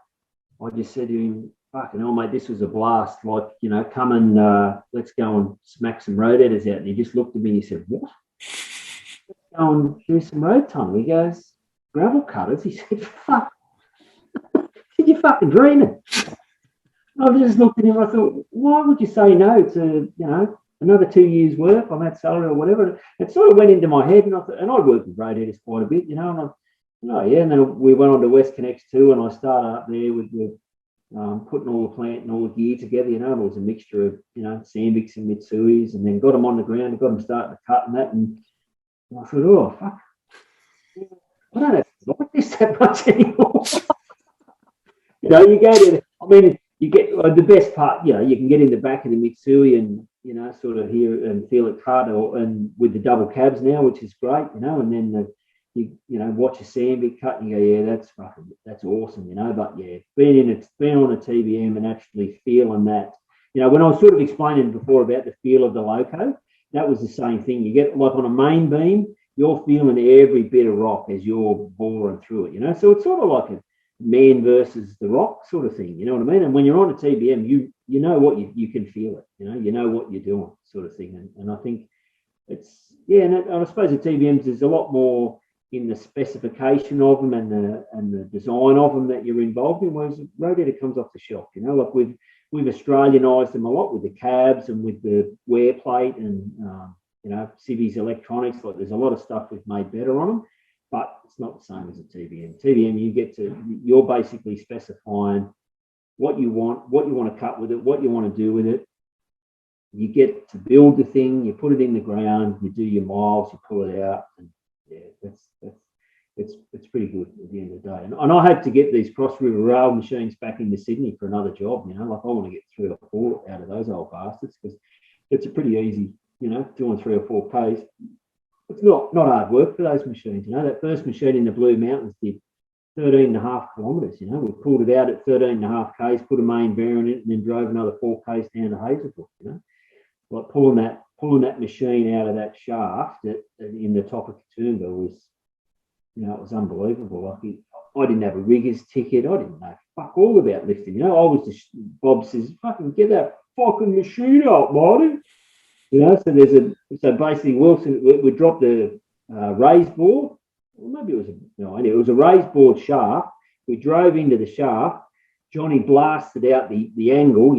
just said to him, "Fucking hell, mate, this was a blast. Like, you know, come and let's go and smack some Roadheaders out." And he just looked at me and he said, "What? Let's go and do some road tunnel." He goes, "Gravel cutters?" He said, "Fuck. You're fucking dreaming." I just looked at him. I thought, why would you say no to, you know, another 2 years' work on that salary or whatever? It sort of went into my head, and I thought, and I'd worked with Roadheaders quite a bit, you know. And and then we went on to West Connects too, and I started up there with putting all the plant and all the gear together, you know. And it was a mixture of, you know, Sandviks and Mitsuis, and then got them on the ground and got them starting to cut and that. And I thought, oh fuck, I don't have to like this that much anymore. You know, you go to, I mean, you get the best part, you know, you can get in the back of the Mitsui and, you know, sort of hear and feel it cut, and with the double cabs now, which is great, you know. And then you know, watch a Sandvik cut and you go, yeah, that's awesome, you know. But yeah, being on a TBM and actually feeling that, you know, when I was sort of explaining before about the feel of the loco, that was the same thing. You get, like, on a main beam, you're feeling every bit of rock as you're boring through it, you know. So it's sort of like a man versus the rock sort of thing, you know what I mean? And when you're on a TBM, you know what you can feel it, you know what you're doing, sort of thing. And I think it's, yeah, and I suppose the TBMs, there's a lot more in the specification of them and the design of them that you're involved in, whereas Roadheader comes off the shelf, you know. Like, we've Australianised them a lot with the cabs and with the wear plate and, Civvies electronics. Like there's a lot of stuff we've made better on them, but it's not the same as a TBM. TBM, you're basically specifying what you want to cut with it, what you want to do with it. You get to build the thing, you put it in the ground, you do your miles, you pull it out, and it's pretty good at the end of the day. And I hope to get these cross river rail machines back into Sydney for another job. Like I want to get 3 or 4 out of those old bastards because it's a pretty easy, doing 3 or 4 Ks. It's not hard work for those machines. That first machine in the Blue Mountains did 13.5 kilometres. We pulled it out at 13.5 Ks, put a main bearing in it, and then drove another 4 Ks down to Hazelbrook. Like pulling that machine out of that shaft in the top of Katoomba was, it was unbelievable. Like I didn't have a rigger's ticket. I didn't know fuck all about lifting. I was just, Bob says, fucking get that fucking machine out, Marty. So basically Wilson, we dropped the raised board. Well, maybe it was a raised board shaft. We drove into the shaft. Johnny blasted out the angle,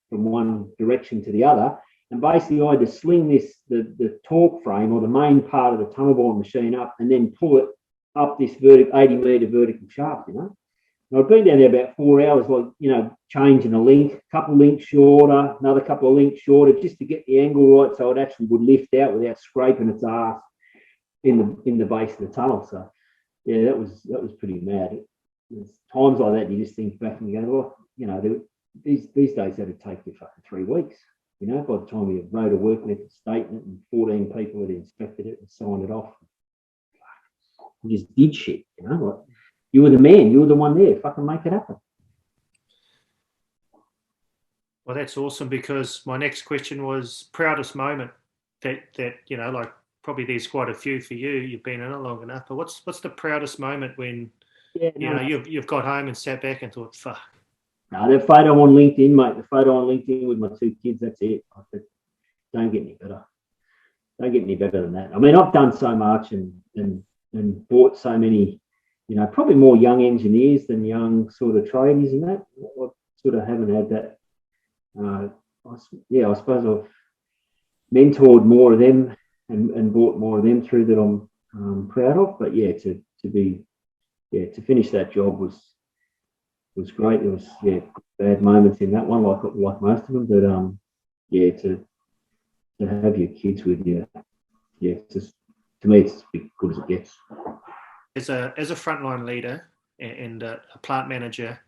from one direction to the other. And basically I had to sling the torque frame or the main part of the tunnel boring machine up and then pull it up this 80-metre vertical shaft, And I'd been down there about 4 hours, changing a link, a couple of links shorter, another couple of links shorter, just to get the angle right so it actually would lift out without scraping its ass in the base of the tunnel. So yeah, that was pretty mad. There's times like that you just think back and you go, well, these days that'd take you fucking 3 weeks. By the time you wrote a work method statement and 14 people had inspected it and signed it off, you just did shit. Like you were the man, you were the one there. Fucking make it happen. Well, that's awesome because my next question was proudest moment that like probably there's quite a few for you. You've been in it long enough, but what's the proudest moment when you've got home and sat back and thought, fuck. No, the photo on LinkedIn, mate. The photo on LinkedIn with my 2 kids. That's it. Don't get any better. Don't get any better than that. I mean, I've done so much and bought so many, probably more young engineers than young sort of tradies and that. I sort of haven't had that. I suppose I've mentored more of them and bought more of them through that I'm proud of. But yeah, to finish that job was great. There was bad moments in that one, like most of them. But to have your kids with you, just to me it's as good as it gets. As a frontline leader and a plant manager,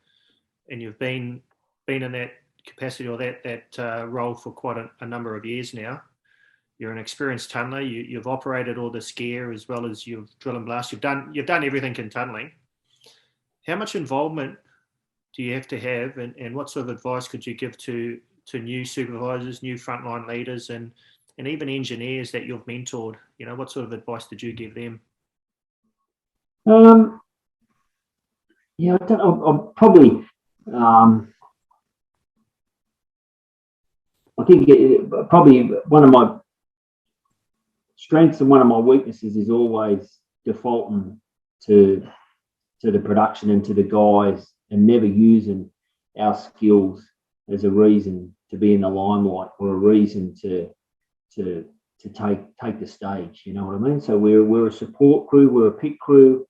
and you've been in that capacity or that role for quite a number of years now. You're an experienced tunneler. You've operated all the gear as well as you've drill and blast. You've done everything in tunneling. How much involvement do you have to have, and what sort of advice could you give to new supervisors, new frontline leaders, and even engineers that you've mentored? What sort of advice did you give them? I don't know. I'm probably. I think probably one of my strengths and one of my weaknesses is always defaulting to the production and to the guys, and never using our skills as a reason to be in the limelight or a reason to take the stage. You know what I mean? So we're a support crew, we're a pit crew.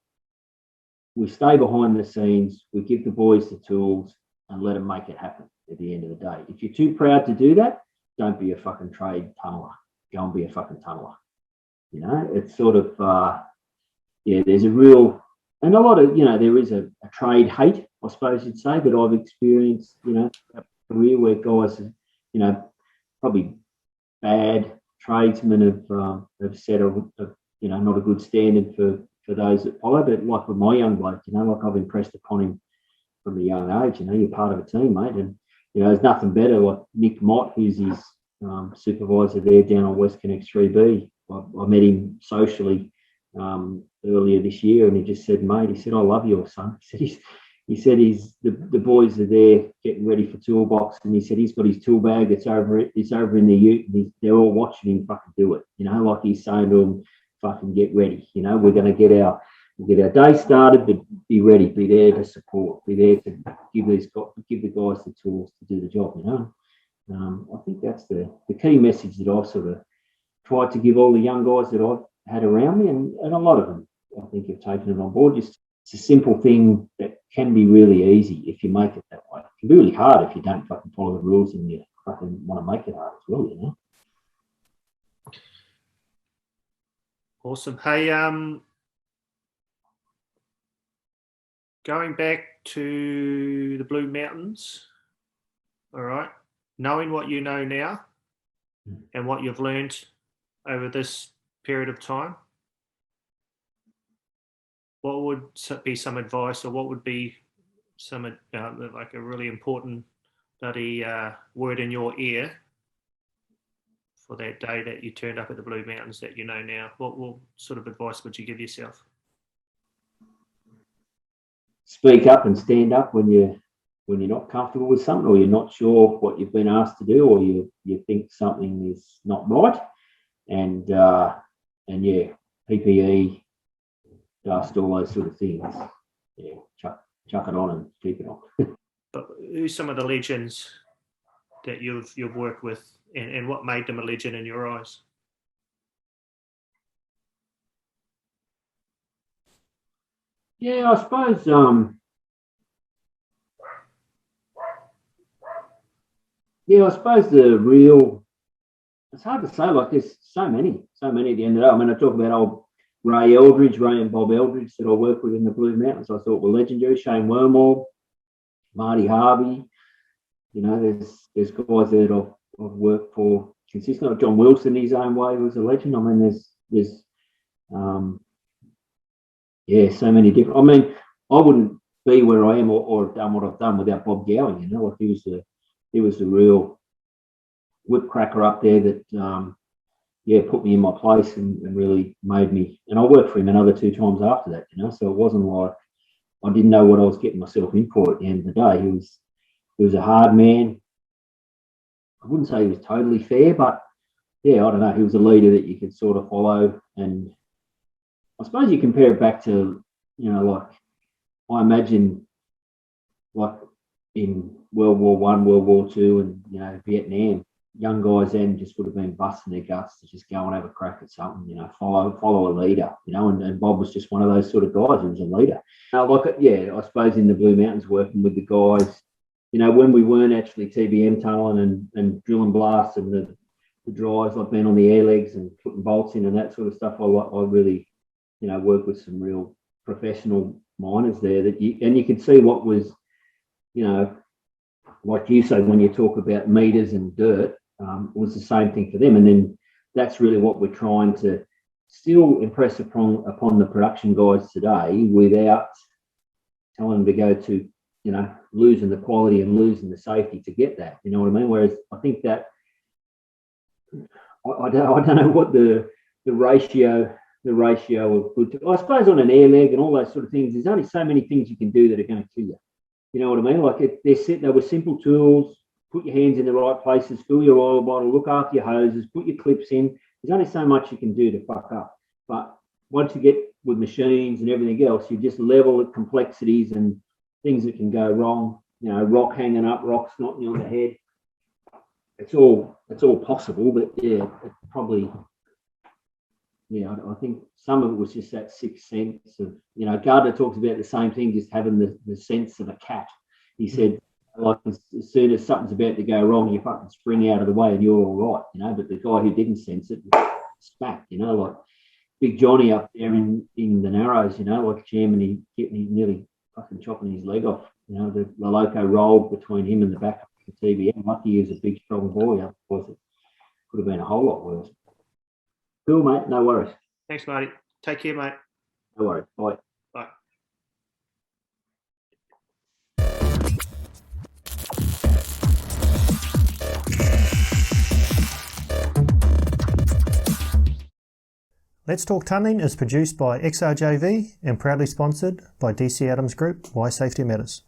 We stay behind the scenes. We give the boys the tools and let them make it happen at the end of the day. If you're too proud to do that, don't be a fucking trade tunneler. Go and be a fucking tunneler. It's sort of there's a real. And a lot of, there is a trade hate, I suppose you'd say, that I've experienced, a career where guys, probably bad tradesmen have set a not a good standard for those that follow. But like with my young bloke, like I've impressed upon him from a young age, you're part of a team, mate. And, there's nothing better. Like Nick Mott, who's his supervisor there down on West Connect 3B. I met him socially earlier this year, and he just said, mate, he said, I love your son. He said the boys are there getting ready for toolbox, and he said he's got his tool bag. It's over in the ute, and they're all watching him fucking do it. Like he's saying to them, fucking get ready. We're going to get our we'll get our day started, but be ready, be there to support, be there to give the guys the tools to do the job, you know. I think that's the key message that I've sort of tried to give all the young guys that I've had around me, and a lot of them, I think, have taken it on board. Just it's a simple thing that can be really easy if you make it that way. It can be really hard if you don't fucking follow the rules and you fucking want to make it hard as well, you know. Awesome. Hey, going back to the Blue Mountains, all right, knowing what you know now and what you've learned over this period of time, what would be some advice, or what would be some like a really important bloody word in your ear for that day that you turned up at the Blue Mountains that you know now? What sort of advice would you give yourself? Speak up and stand up when you're not comfortable with something, or you're not sure what you've been asked to do, or you think something is not right, and yeah, PPE, dust, all those sort of things. Yeah, chuck it on and keep it on. But who's some of the legends that you've worked with, and what made them a legend in your eyes? Yeah, I suppose. Yeah, I suppose the real. It's hard to say. Like, there's so many at the end of the day. I mean, I talk about old Ray and Bob Eldridge that I work with in the Blue Mountains. I thought were legendary. Shane Wormald, Marty Harvey. You know, there's guys that I've worked for consistently. John Wilson, in his own way, was a legend. I mean, there's so many different. I mean, I wouldn't be where I am or have done what I've done without Bob Gowing. You know, like he was the real whip cracker up there that put me in my place and really made me. And I worked for him another 2 times after that. You know, so it wasn't like I didn't know what I was getting myself in for at the end of the day. He was a hard man. I wouldn't say he was totally fair, but yeah, I don't know. He was a leader that you could sort of follow. And I suppose you compare it back to, you know, like I imagine like in World War I, World War II, and, you know, Vietnam, young guys then just would have been busting their guts to just go and have a crack at something, you know, follow a leader, you know, and Bob was just one of those sort of guys who was a leader. I suppose in the Blue Mountains working with the guys, you know, when we weren't actually TBM tunneling and drill and blast and the drives, like being on the air legs and putting bolts in and that sort of stuff, I really, you know, worked with some real professional miners there that you could see what was, you know, like you say, when you talk about meters and dirt, it was the same thing for them. And then that's really what we're trying to still impress upon the production guys today, without telling them to go to, you know, losing the quality and losing the safety to get that. You know what I mean? Whereas I think that I don't know what the ratio of good. I suppose on an air leg and all those sort of things, there's only so many things you can do that are going to kill you. You know what I mean? Like they were simple tools. Put your hands in the right places, fill your oil bottle, look after your hoses, put your clips in. There's only so much you can do to fuck up. But once you get with machines and everything else, you just level the complexities and things that can go wrong. You know, rock hanging up, rock snotting on the head. It's all possible, but yeah, it probably. Yeah, I think some of it was just that sixth sense of, you know, Gardner talks about the same thing, just having the sense of a cat. He said, like, as soon as something's about to go wrong, you fucking spring out of the way and you're all right, you know. But the guy who didn't sense it smacked, you know, like Big Johnny up there in the Narrows, you know, like jamming, he nearly fucking chopping his leg off. You know, the loco rolled between him and the back of the TBM. Lucky he was a big, strong boy, otherwise it could have been a whole lot worse. Cool, mate. No worries. Thanks, Marty. Take care, mate. No worries. Bye. Bye. Let's Talk Tunneling is produced by XRJV and proudly sponsored by DC Adams Group, Why Safety Matters.